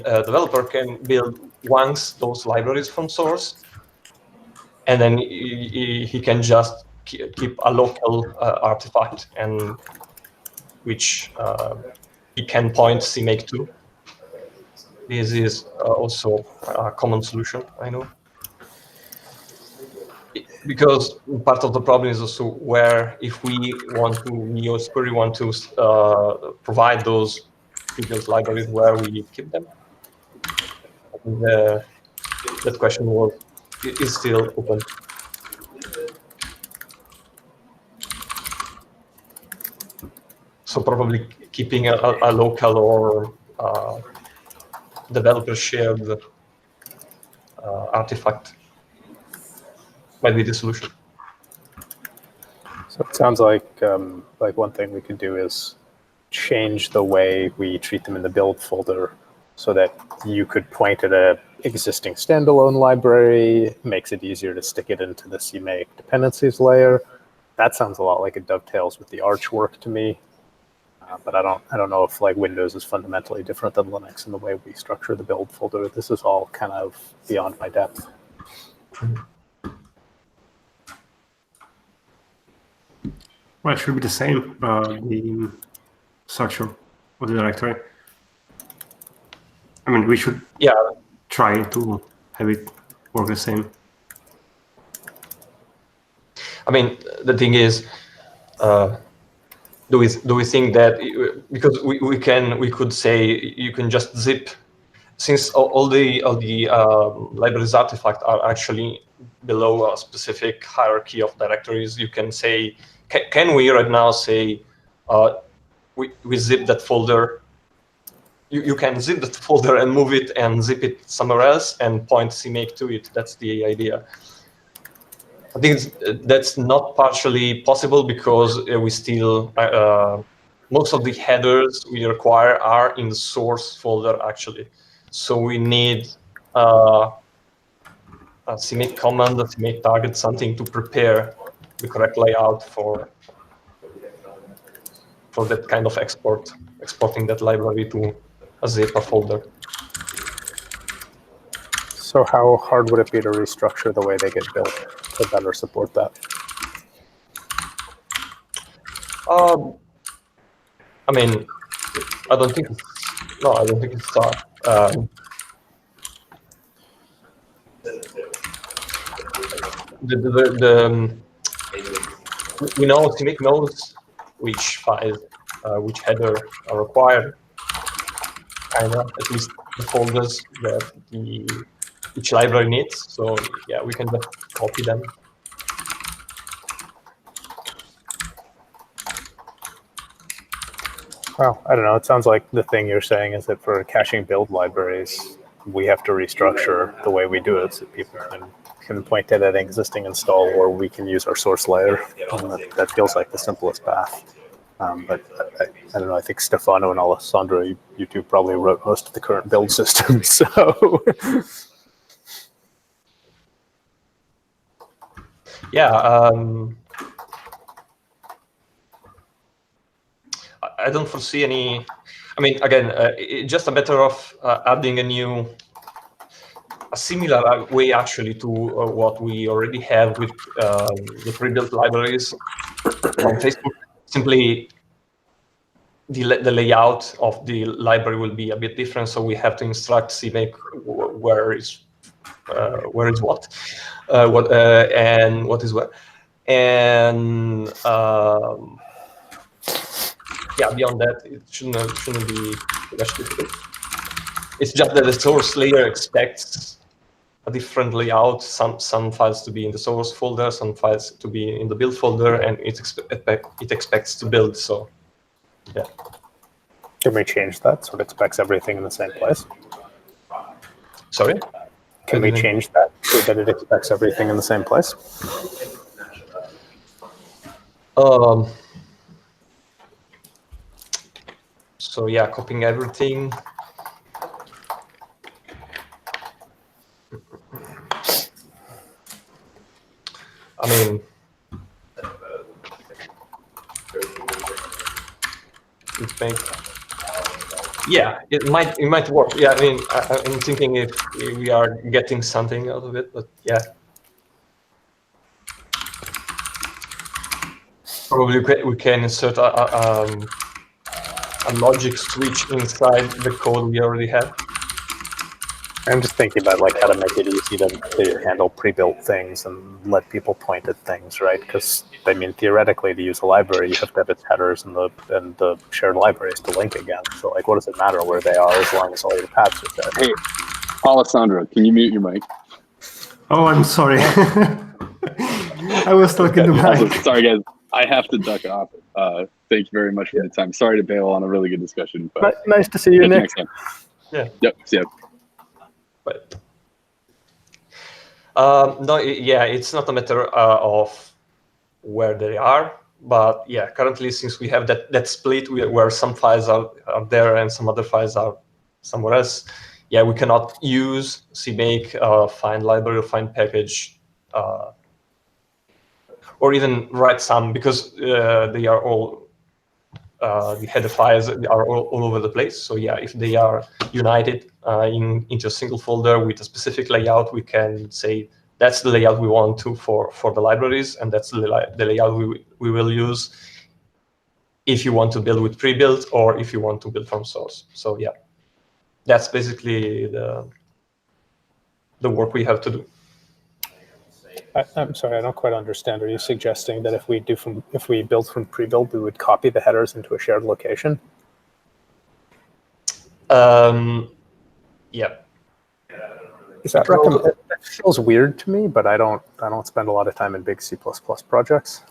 developer can build once those libraries from source, and then he can just keep a local artifact, and which he can point CMake to. This is also a common solution, I know. Because part of the problem is also where if we want to, Osquery want to provide those build libraries, where we keep them. That question is still open. So probably keeping a local or developer shared artifact might be the solution. So it sounds like one thing we could do is change the way we treat them in the build folder, so that you could point at a existing standalone library, makes it easier to stick it into the CMake dependencies layer. That sounds a lot like it dovetails with the Arch work to me. But I don't know if like Windows is fundamentally different than Linux in the way we structure the build folder. This is all kind of beyond my depth. Well, it should be the same, the structure of the directory. I mean, we should try to have it work the same. I mean, the thing is, do we think that because we could say you can just zip, since all the libraries artifacts are actually below a specific hierarchy of directories, you can say, can we right now say we zip that folder? You can zip that folder and move it and zip it somewhere else and point CMake to it. That's the idea. I think that's not partially possible because we still, most of the headers we require are in the source folder actually. So we need a CMake command, a CMake target, something to prepare the correct layout for that kind of exporting that library to a zip folder. So how hard would it be to restructure the way they get built to better support that? I mean, I don't think it's hard. We know CMake knows which files, which header are required. Kinda, at least the folders that each library needs. So yeah, we can just copy them. Well, I don't know. It sounds like the thing you're saying is that for caching build libraries, we have to restructure the way we do it so people can point to that existing install, or we can use our source layer. That feels like the simplest path. But I don't know. I think Stefano and Alessandro, you two probably wrote most of the current build systems. So yeah. I don't foresee any. I mean, again, it's just a matter of adding a similar way actually to what we already have with the pre-built libraries on Facebook. Simply, the layout of the library will be a bit different, so we have to instruct CMake where is what, and what is where, and yeah, beyond that, it shouldn't be much difficult. It's just that the source layer expects a different layout. Some files to be in the source folder, some files to be in the build folder, and it expects to build. So, yeah. can we change that so it expects everything in the same place? Sorry? Can we change that so that it expects everything in the same place? So yeah, copying everything. I mean, yeah, it might work. Yeah, I mean, I'm thinking if we are getting something out of it, but yeah. Probably we can insert a logic switch inside the code we already have. I'm just thinking about like how to make it easy to handle pre-built things and let people point at things, right? Because I mean, theoretically, to use a library, you have to have its headers and the shared libraries to link again. So like, what does it matter where they are as long as all your paths are there? Hey, Alessandro, can you mute your mic? Oh, I'm sorry. I was talking to Also, Mike. sorry, guys. I have to duck off. Thank you very much for the time. Sorry to bail on a really good discussion. But Nice to see you, Nick. next time. Yeah. Yep. See ya. But no, yeah, it's not a matter of where they are, but yeah, currently since we have that split where some files are there and some other files are somewhere else, yeah, we cannot use CMake, find library, or find package, or even write some because they are all the header files are all over the place. So yeah, if they are united into a single folder with a specific layout, we can say that's the layout we want to for the libraries, and that's the layout we will use if you want to build with pre-built or if you want to build from source. So yeah, that's basically the work we have to do. I'm sorry, I don't quite understand. Are you suggesting that if we build from pre-build, we would copy the headers into a shared location? Yeah. Is that recommended? That feels weird to me, but I don't spend a lot of time in big C++ projects.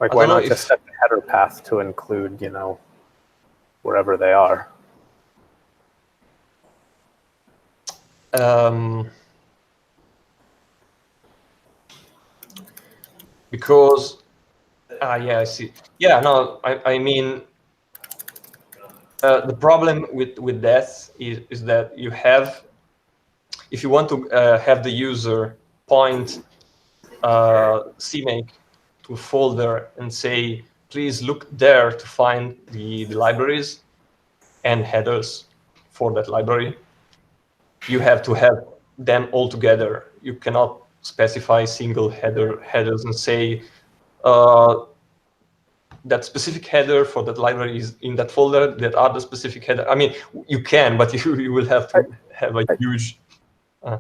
Like, why not just set the header path to include, wherever they are? Because, yeah, I see. Yeah, no, I mean, the problem with that is that you have, if you want to have the user point CMake to a folder and say, please look there to find the libraries and headers for that library, you have to have them all together. You cannot specify single headers and say that specific header for that library is in that folder, that other specific header. I mean, you can, but you will have to have a huge... I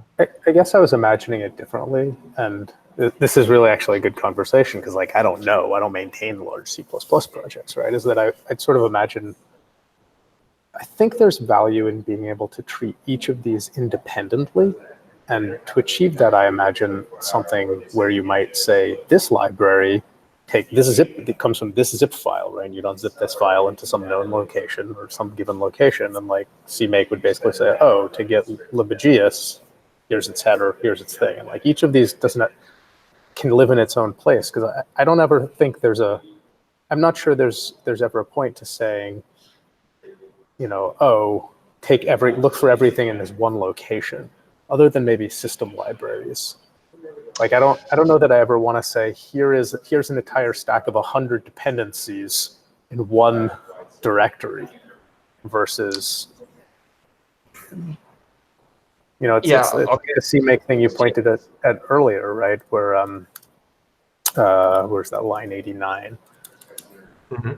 guess I was imagining it differently, and this is really actually a good conversation, because I don't know, I don't maintain large C++ projects, right? Is that I'd sort of imagine, I think there's value in being able to treat each of these independently, and to achieve that, I imagine something where you might say, this library, take this zip, it comes from this zip file, right? You don't zip this file into some known location or some given location, and CMake would basically say, oh, to get libagius, here's its header, here's its thing. And each of these can live in its own place, because I don't ever think I'm not sure there's ever a point to saying, oh, look for everything in this one location, other than maybe system libraries. I don't know that I ever want to say, here's an entire stack of 100 dependencies in one directory versus, it's the CMake thing you pointed at earlier, right? Where, where's that line 89? Mm-hmm.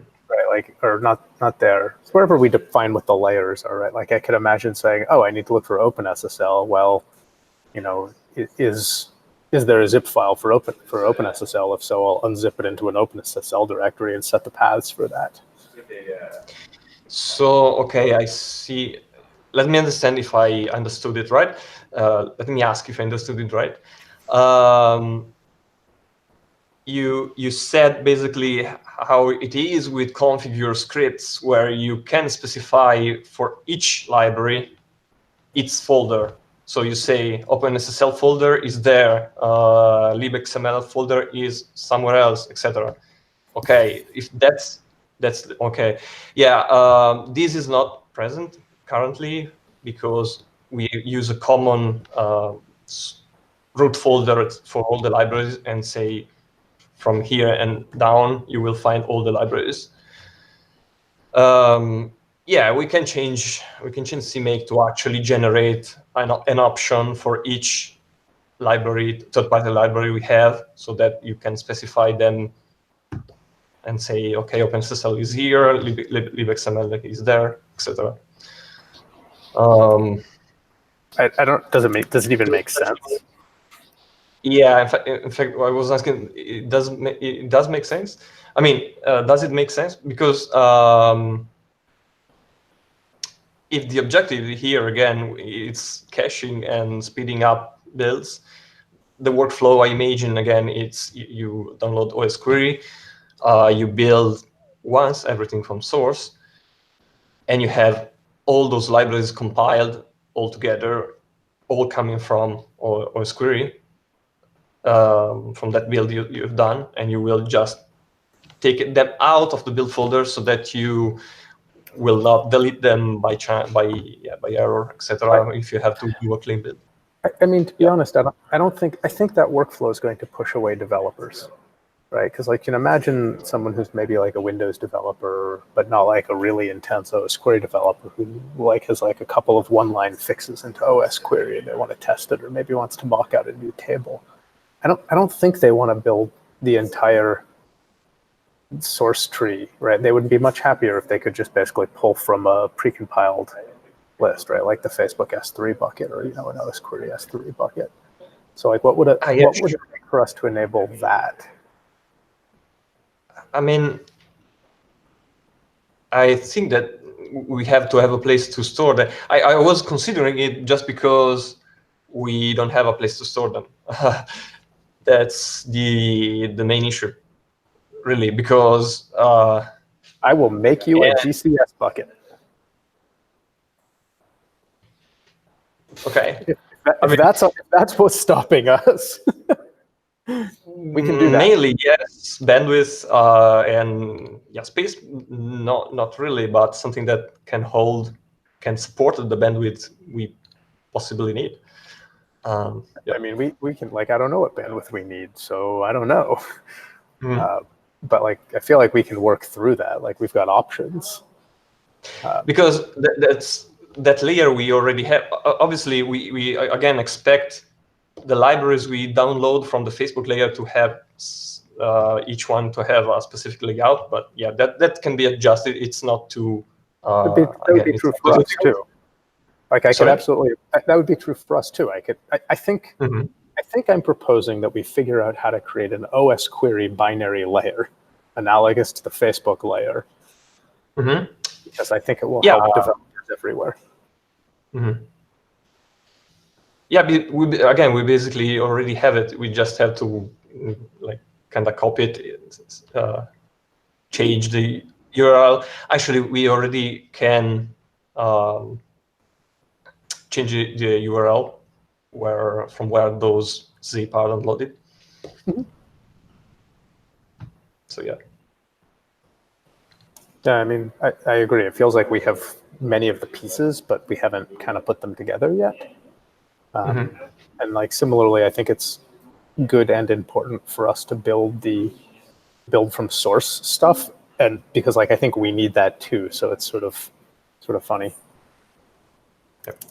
Right, or not there. It's wherever we define what the layers are, right? I could imagine saying, oh, I need to look for OpenSSL. Well, is there a zip file for OpenSSL? If so, I'll unzip it into an OpenSSL directory and set the paths for that. So, okay, I see. Let me understand if I understood it right. Let me ask if I understood it right. You said basically how it is with configure scripts, where you can specify for each library its folder. So you say OpenSSL folder is there, libxml folder is somewhere else, etc. Okay, if that's okay. Yeah, this is not present currently because we use a common root folder for all the libraries and say from here and down you will find all the libraries. Yeah, we can change CMake to actually generate an option for each library, third-party library we have, so that you can specify them and say, okay, OpenSSL is here, libxml is there, etc. I don't. Does it even make sense? Yeah, in fact, I was asking, it does make sense. I mean, does it make sense? Because if the objective here, again, it's caching and speeding up builds, the workflow, I imagine, again, it's you download Osquery, you build once everything from source, and you have all those libraries compiled all together, all coming from Osquery, from that build you've done, and you will just take them out of the build folder so that you will not delete them by error, etc. If you have to do a clean build. I mean, to be honest, I think that workflow is going to push away developers, right? Because imagine someone who's maybe a Windows developer, but not a really intense Osquery developer who has a couple of one-line fixes into Osquery and they want to test it, or maybe wants to mock out a new table. I don't think they want to build the entire source tree, right? They would be much happier if they could just basically pull from a precompiled list, right? Like the Facebook S3 bucket or, an Osquery S3 bucket. So like what would it take for us to enable that? I mean, I think that we have to have a place to store them. I was considering it just because we don't have a place to store them. That's the main issue, really, because I will make you a GCS bucket. Okay. If that's what's stopping us, we can do that. Mainly, yes, bandwidth and space. Not really, but something that can support the bandwidth we possibly need. I mean, we can, like, I don't know what bandwidth we need, so I don't know. But like, I feel like we can work through that. Like, we've got options. Because that layer we already have. Obviously, we again expect the libraries we download from the Facebook layer to have each one to have a specific layout. But yeah, that can be adjusted. It's not too. That would be true for us too. Like, I could absolutely. That would be true for us too. I think. I think I'm proposing that we figure out how to create an Osquery binary layer, analogous to the Facebook layer, because I think it will help developers everywhere. Yeah, we basically already have it. We just have to like kind of copy it, change the URL. Actually, we already can change the URL from where those zip are downloaded. So yeah. Yeah, I mean, I agree. It feels like we have many of the pieces, but we haven't kind of put them together yet. And like, similarly, I think it's good and important for us to build from source stuff, and because like I think we need that too. So it's sort of funny. Yep.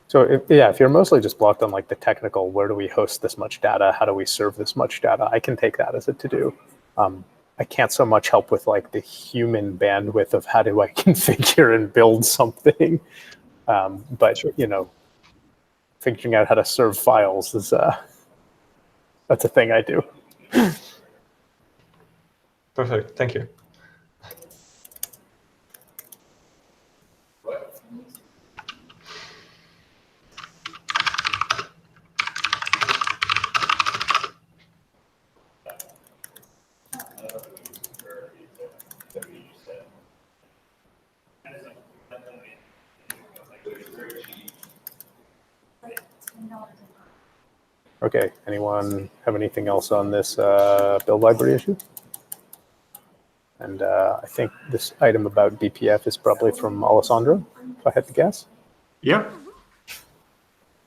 So if you're mostly just blocked on like the technical, where do we host this much data? How do we serve this much data? I can take that as a to-do. I can't so much help with like the human bandwidth of how do I configure and build something. But figuring out how to serve files is that's a thing I do. Perfect. Thank you. Okay, anyone have anything else on this build library issue? And I think this item about BPF is probably from Alessandro, if I had to guess. Yeah.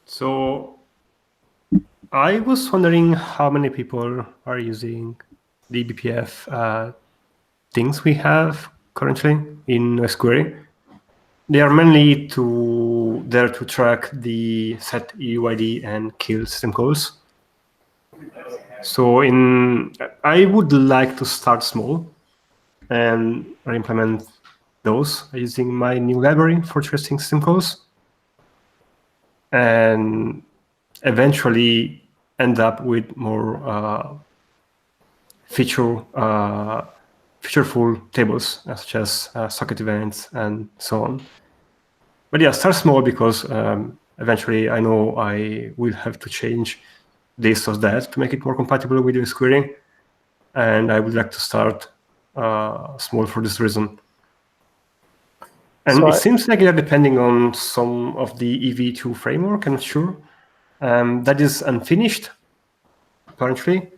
So I was wondering how many people are using the BPF things we have currently in Osquery. They are mainly there to track the set UID and kill system calls. So I would like to start small and implement those using my new library for tracing system calls, and eventually end up with more featureful tables, such as socket events and so on. But yeah, start small because eventually I know I will have to change this or that to make it more compatible with Osquery, and I would like to start small for this reason. And so it seems like they're depending on some of the EV2 framework, I'm not sure. That is unfinished, apparently.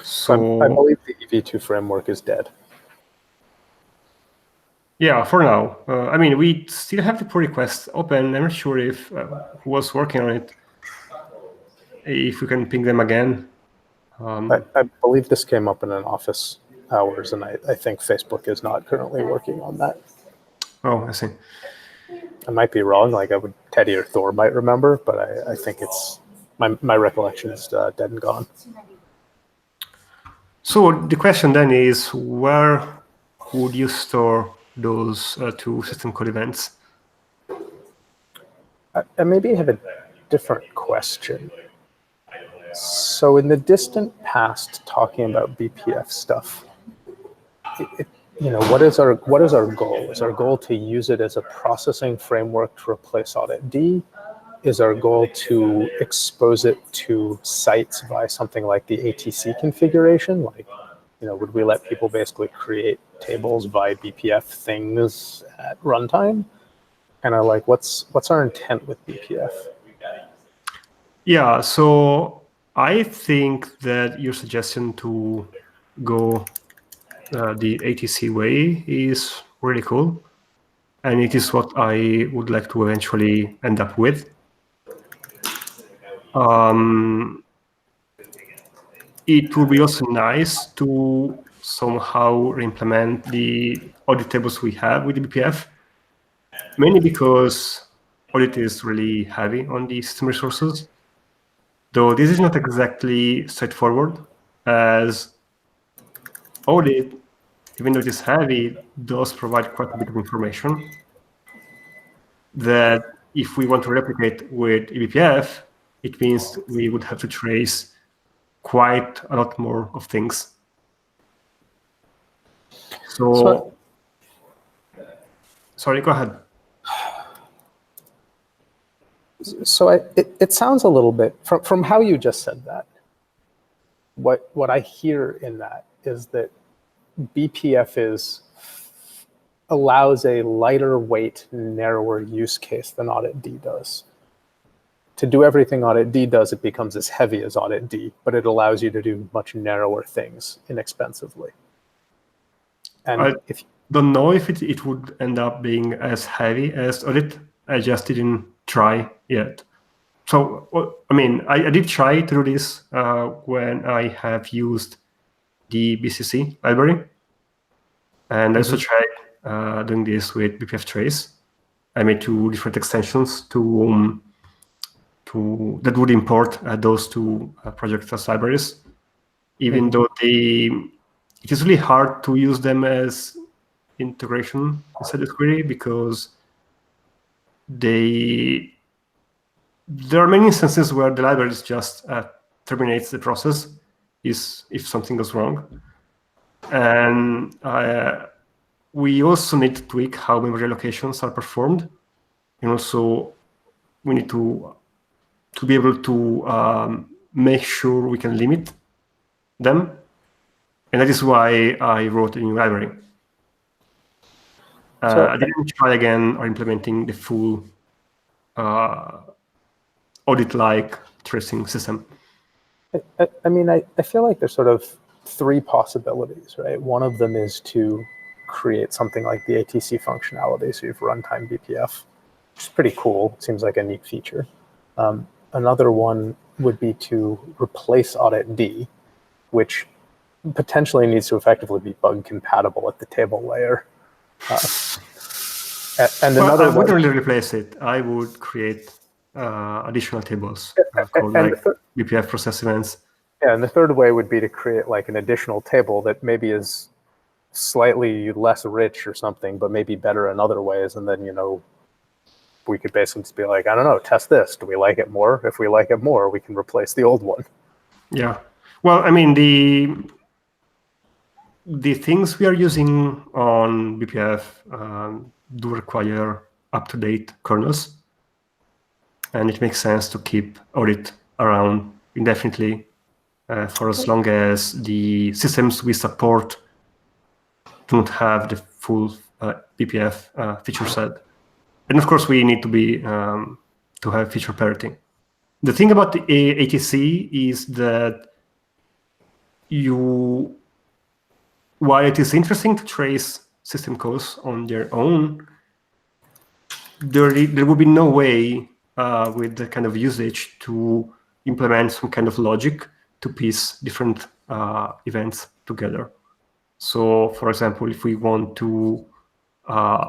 So I believe the EV2 framework is dead. Yeah, for now. I mean, we still have the pull request open. I'm not sure if who was working on it. If we can ping them again. I believe this came up in an office hours, and I think Facebook is not currently working on that. Oh, I see. I might be wrong. Like, Teddy or Thor might remember, but I think My recollection is dead and gone. So the question then is, where would you store those two system call events? I maybe have a different question. So in the distant past, talking about BPF stuff, what is our goal? Is our goal to use it as a processing framework to replace audit D? Is our goal to expose it to sites via something like the ATC configuration? Like, would we let people basically create tables via BPF things at runtime? Kind of like, what's our intent with BPF? Yeah, so I think that your suggestion to go the ATC way is really cool. And it is what I would like to eventually end up with. It would be also nice to somehow implement the audit tables we have with the BPF, mainly because audit is really heavy on the system resources. Though this is not exactly straightforward, as audit, even though it is heavy, does provide quite a bit of information that if we want to replicate with eBPF, it means we would have to trace quite a lot more of things. Sorry, go ahead. So it sounds a little bit, from how you just said that, what I hear in that is that BPF allows a lighter weight, narrower use case than Audit D does. To do everything Audit D does, it becomes as heavy as Audit D, but it allows you to do much narrower things inexpensively. And I don't know if it would end up being as heavy as Audit. I just didn't try yet. So, I mean, I did try to do this when I have used the BCC library. And I also tried doing this with BPF Trace. I made 2 different extensions to that would import those 2 projects as libraries, even though it is really hard to use them as integration inside the query because there are many instances where the library just terminates the process if something goes wrong. And we also need to tweak how memory allocations are performed. And also we need to be able to make sure we can limit them. And that is why I wrote a new library. I didn't try again or implementing the full audit-like tracing system. I mean, I feel like there's sort of 3 possibilities, right? One of them is to create something like the ATC functionality, so you have runtime BPF, which is pretty cool. It seems like a neat feature. Another one would be to replace Audit D, which potentially needs to effectively be bug compatible at the table layer. And well, another I wouldn't really replace it. I would create additional tables called like BPF process events. Yeah, and the third way would be to create like an additional table that maybe is slightly less rich or something, but maybe better in other ways. And then, we could basically just be like, I don't know, test this. Do we like it more? If we like it more, we can replace the old one. Yeah. Well, I mean, the things we are using on BPF do require up-to-date kernels. And it makes sense to keep audit around indefinitely for as long as the systems we support do not have the full BPF feature set. And of course, we need to be to have feature parity. The thing about the ATC is that while it is interesting to trace system calls on their own, there will be no way with the kind of usage to implement some kind of logic to piece different events together. So, for example, if we want to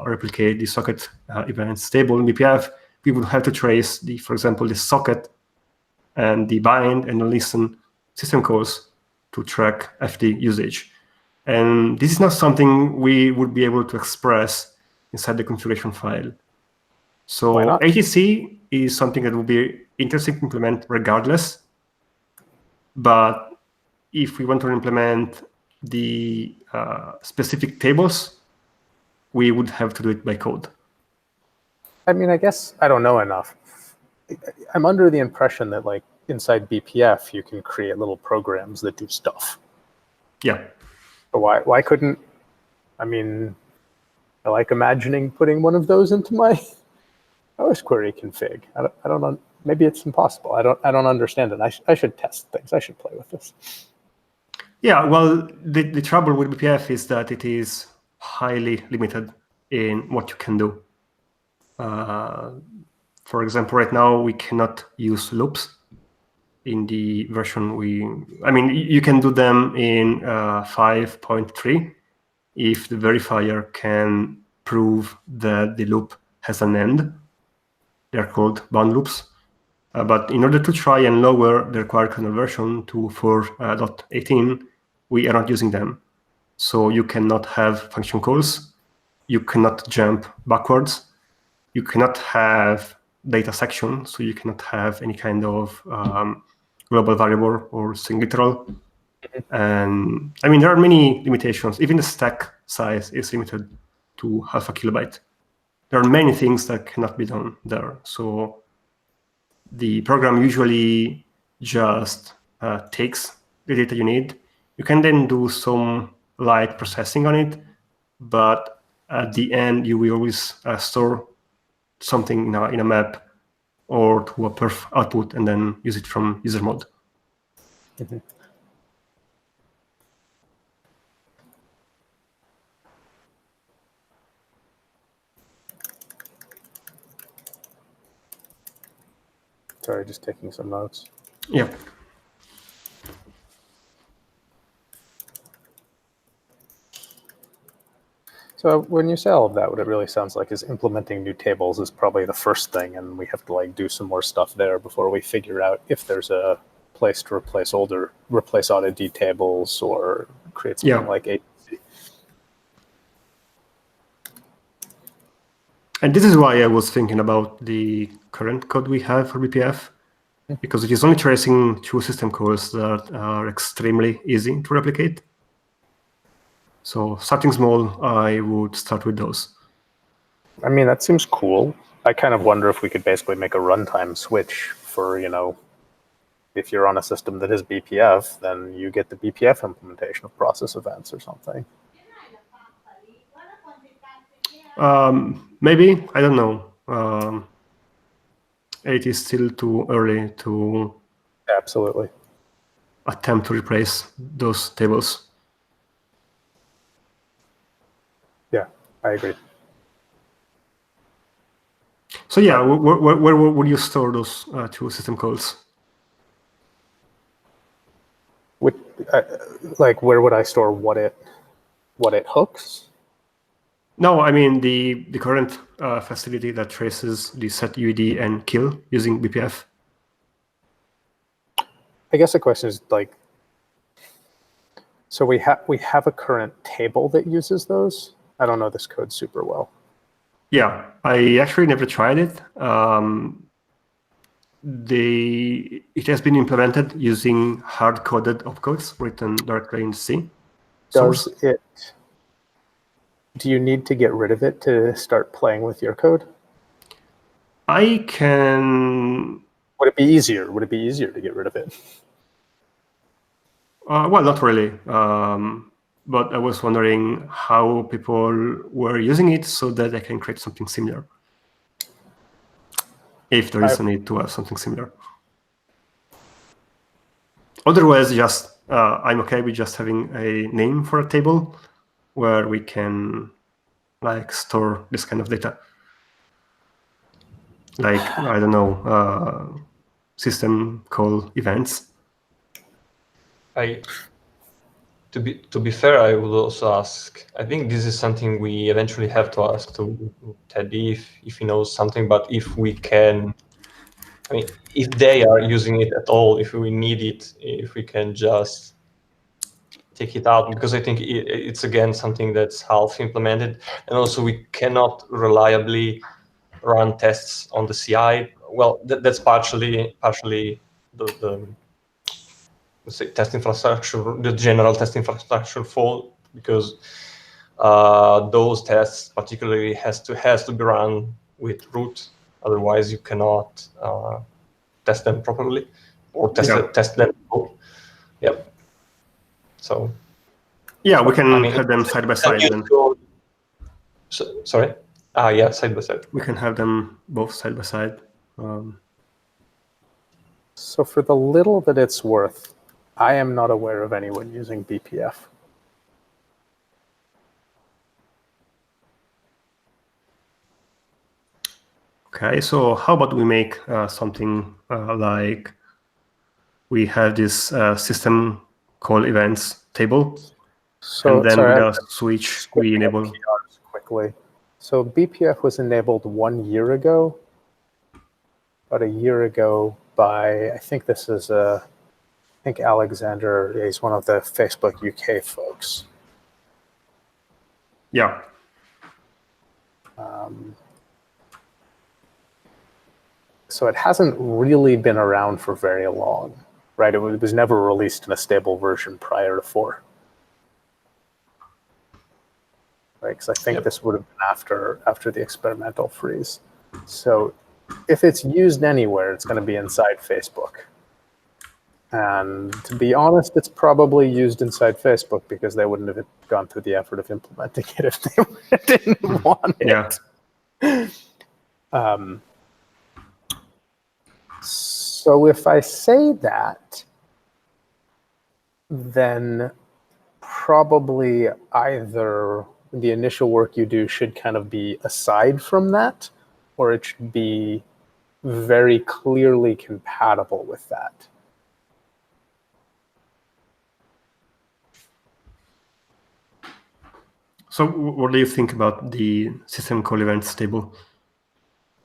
replicate the socket events table in BPF, we would have to trace for example, the socket and the bind and the listen system calls to track FD usage. And this is not something we would be able to express inside the configuration file. So Why not? ATC is something that would be interesting to implement regardless. But if we want to implement the specific tables, we would have to do it by code. I mean, I guess I don't know enough. I'm under the impression that like inside BPF, you can create little programs that do stuff. Yeah. But why couldn't, I mean, I like imagining putting one of those into my Osquery config. I don't know. Maybe it's impossible. I don't understand it. I should test things. I should play with this. Yeah, well, the trouble with BPF is that it is highly limited in what you can do. For example, right now we cannot use loops in the version I mean, you can do them in 5.3 if the verifier can prove that the loop has an end. They're called bound loops. But in order to try and lower the required kernel version to 4.18, we are not using them. So you cannot have function calls. You cannot jump backwards. You cannot have data section, so you cannot have any kind of global variable or string literal. And I mean, there are many limitations. Even the stack size is limited to 0.5 kilobyte. There are many things that cannot be done there. So the program usually just takes the data you need. You can then do some light processing on it, but at the end, you will always store something in a map or to a perf output and then use it from user mode. Mm-hmm. Sorry, just taking some notes. Yeah. So when you say all of that, what it really sounds like is implementing new tables is probably the first thing, and we have to like do some more stuff there before we figure out if there's a place to replace AutoD tables or create something like ATC. And this is why I was thinking about the current code we have for BPF, because it is only tracing two system calls that are extremely easy to replicate. So starting small, I would start with those. I mean, that seems cool. I kind of wonder if we could basically make a runtime switch for, if you're on a system that has BPF, then you get the BPF implementation of process events or something. Maybe, I don't know. It is still too early to Absolutely attempt to replace those tables. Yeah, I agree. So yeah, where would you store those two system calls? Like, where would I store what it hooks? No, I mean the current facility that traces the set UID and kill using BPF. I guess the question is like, so we have a current table that uses those. I don't know this code super well. Yeah, I actually never tried it. It has been implemented using hard-coded opcodes written directly in C. Does it? Do you need to get rid of it to start playing with your code? I can. Would it be easier? Would it be easier to get rid of it? Well, not really. But I was wondering how people were using it so that I can create something similar. If there is a need to have something similar. Otherwise, just I'm okay with just having a name for a table where we can like store this kind of data. Like, I don't know, system call events. To be fair, I would also ask, I think this is something we eventually have to ask to Teddy if he knows something, but if we can I mean, if they are using it at all, if we need it, if we can just take it out, because I think it's again something that's half implemented, and also we cannot reliably run tests on the CI. Well, that's partially the let's say test infrastructure, the general test infrastructure fault, because those tests particularly has to be run with root, otherwise you cannot test them properly or test them. Yep. So yeah, we can I mean, have them side by side then. Sorry. Yeah, side by side. We can have them both side by side. So for the little that it's worth, I am not aware of anyone using BPF. Okay, so how about we make something like we have this system call events table, So and then sorry, with I'm a switch skipping we up enable. PRs quickly. So BPF was enabled 1 year ago, about a year ago by, I think this is I think Alexander, he's one of the Facebook UK folks. Yeah. So it hasn't really been around for very long, right? It was never released in a stable version prior to 4. Right, because I think this would have been after the experimental freeze. So if it's used anywhere, it's going to be inside Facebook. And to be honest, it's probably used inside Facebook because they wouldn't have gone through the effort of implementing it if they didn't want it. Yeah. So if I say that, then probably either the initial work you do should kind of be aside from that, or it should be very clearly compatible with that. So what do you think about the system call events table?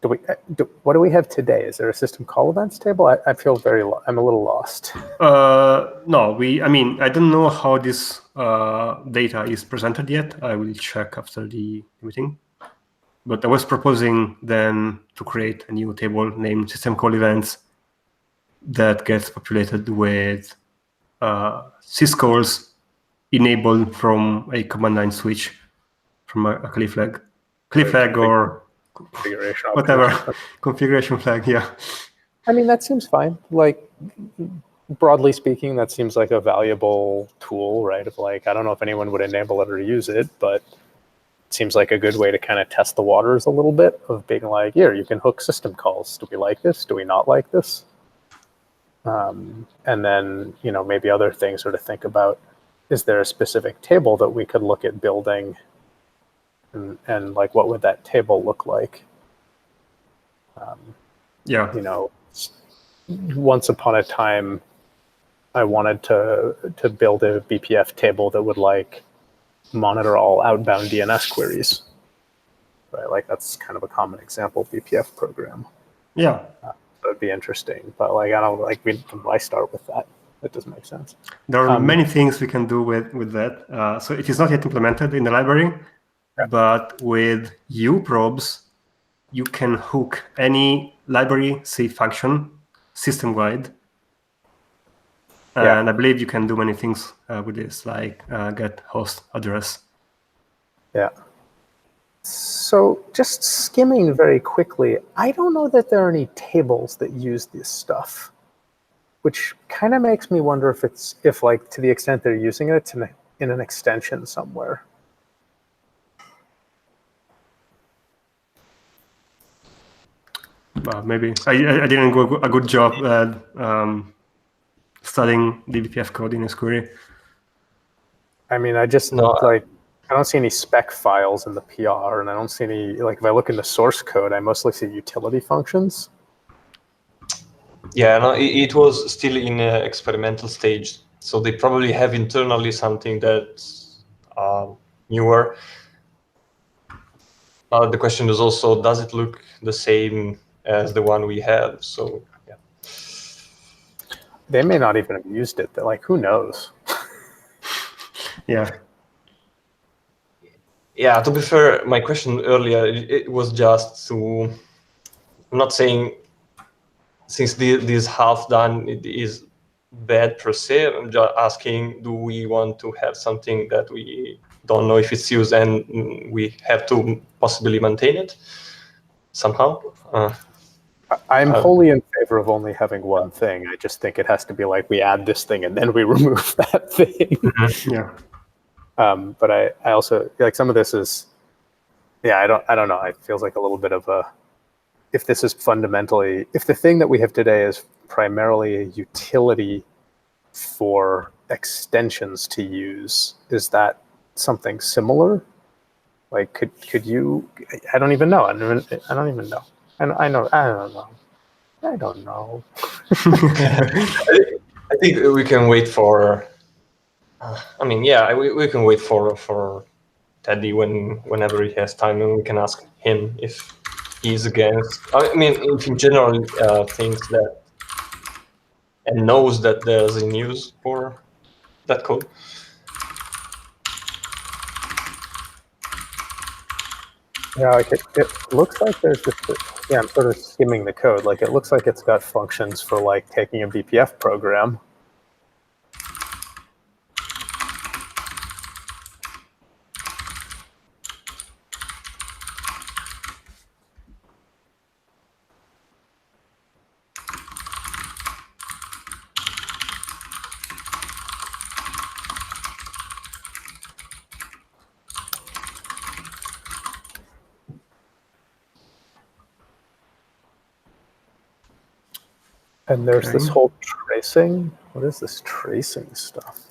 What do we have today? Is there a system call events table? I feel I'm a little lost. No, I mean, I don't know how this data is presented yet. I will check after the meeting. But I was proposing then to create a new table named system call events that gets populated with syscalls enabled from a command line switch from a CLI flag or configuration whatever configuration flag. Yeah. I mean, that seems fine. Like, broadly speaking, that seems like a valuable tool, right? Of like, I don't know if anyone would enable it or use it, but it seems like a good way to kind of test the waters a little bit of being like, here, you can hook system calls. Do we like this? Do we not like this? And then, maybe other things are to think about. Is there a specific table that we could look at building? And like, what would that table look like? Yeah. Once upon a time, I wanted to build a BPF table that would like monitor all outbound DNS queries. Right, like that's kind of a common example BPF program. Yeah. That would be interesting, but like I don't like. Why start with that? That doesn't make sense. There are many things we can do with that. So it is not yet implemented in the library, but with uprobes, you can hook any library C function system-wide. And I believe you can do many things with this, like get host address. Yeah. So just skimming very quickly, I don't know that there are any tables that use this stuff, which kind of makes me wonder if like to the extent they're using it, it's in an extension somewhere. Maybe I didn't do a good job at studying the BPF code in Osquery. I mean, I don't see any spec files in the PR, and I don't see any, like, if I look in the source code, I mostly see utility functions. Yeah, no, it was still in an experimental stage, so they probably have internally something that's newer. The question is also, does it look the same as the one we have? So they may not even have used it. They're like, who knows? Yeah. Yeah, to be fair, my question earlier, it was just to, I'm not saying since this half done it is bad per se, I'm just asking, do we want to have something that we don't know if it's used and we have to possibly maintain it somehow? I'm wholly in favor of only having one thing. I just think it has to be like we add this thing and then we remove that thing. Yeah. But I also like some of this is, yeah, I don't know. It feels like a little bit of a, if this is fundamentally, if the thing that we have today is primarily a utility for extensions to use, is that something similar? Like, could you? I don't even know. I don't even know. And I don't know. I don't know. I think we can wait for. I mean, yeah, we can wait for Teddy whenever he has time, and we can ask him if he's against. I mean, if in general thinks that and knows that there's a use for that code. Yeah, like it looks like there's just, yeah, I'm sort of skimming the code. Like it looks like it's got functions for like taking a BPF program. And there's this whole tracing. What is this tracing stuff?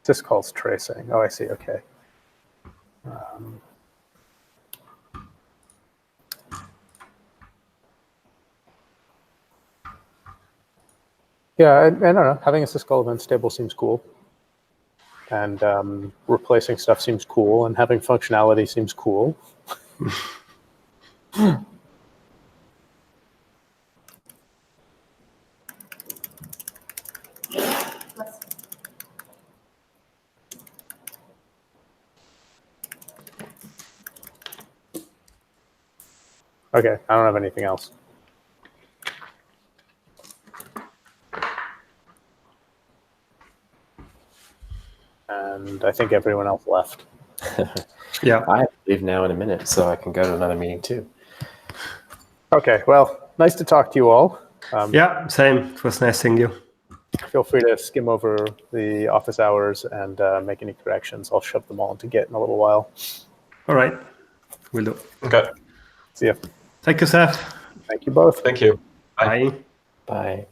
This calls tracing. Oh, I see. Okay. Yeah, I don't know. Having a syscall event stable seems cool. And replacing stuff seems cool. And having functionality seems cool. Okay, I don't have anything else. And I think everyone else left. Yeah. I have to leave now in a minute, so I can go to another meeting too. Okay, well, nice to talk to you all. Yeah, same. It was nice seeing you. Feel free to skim over the office hours and make any corrections. I'll shove them all into Git in a little while. All right. Will do. Okay. See ya. Thank you, Seth. Thank you both. Thank you. Bye. Bye.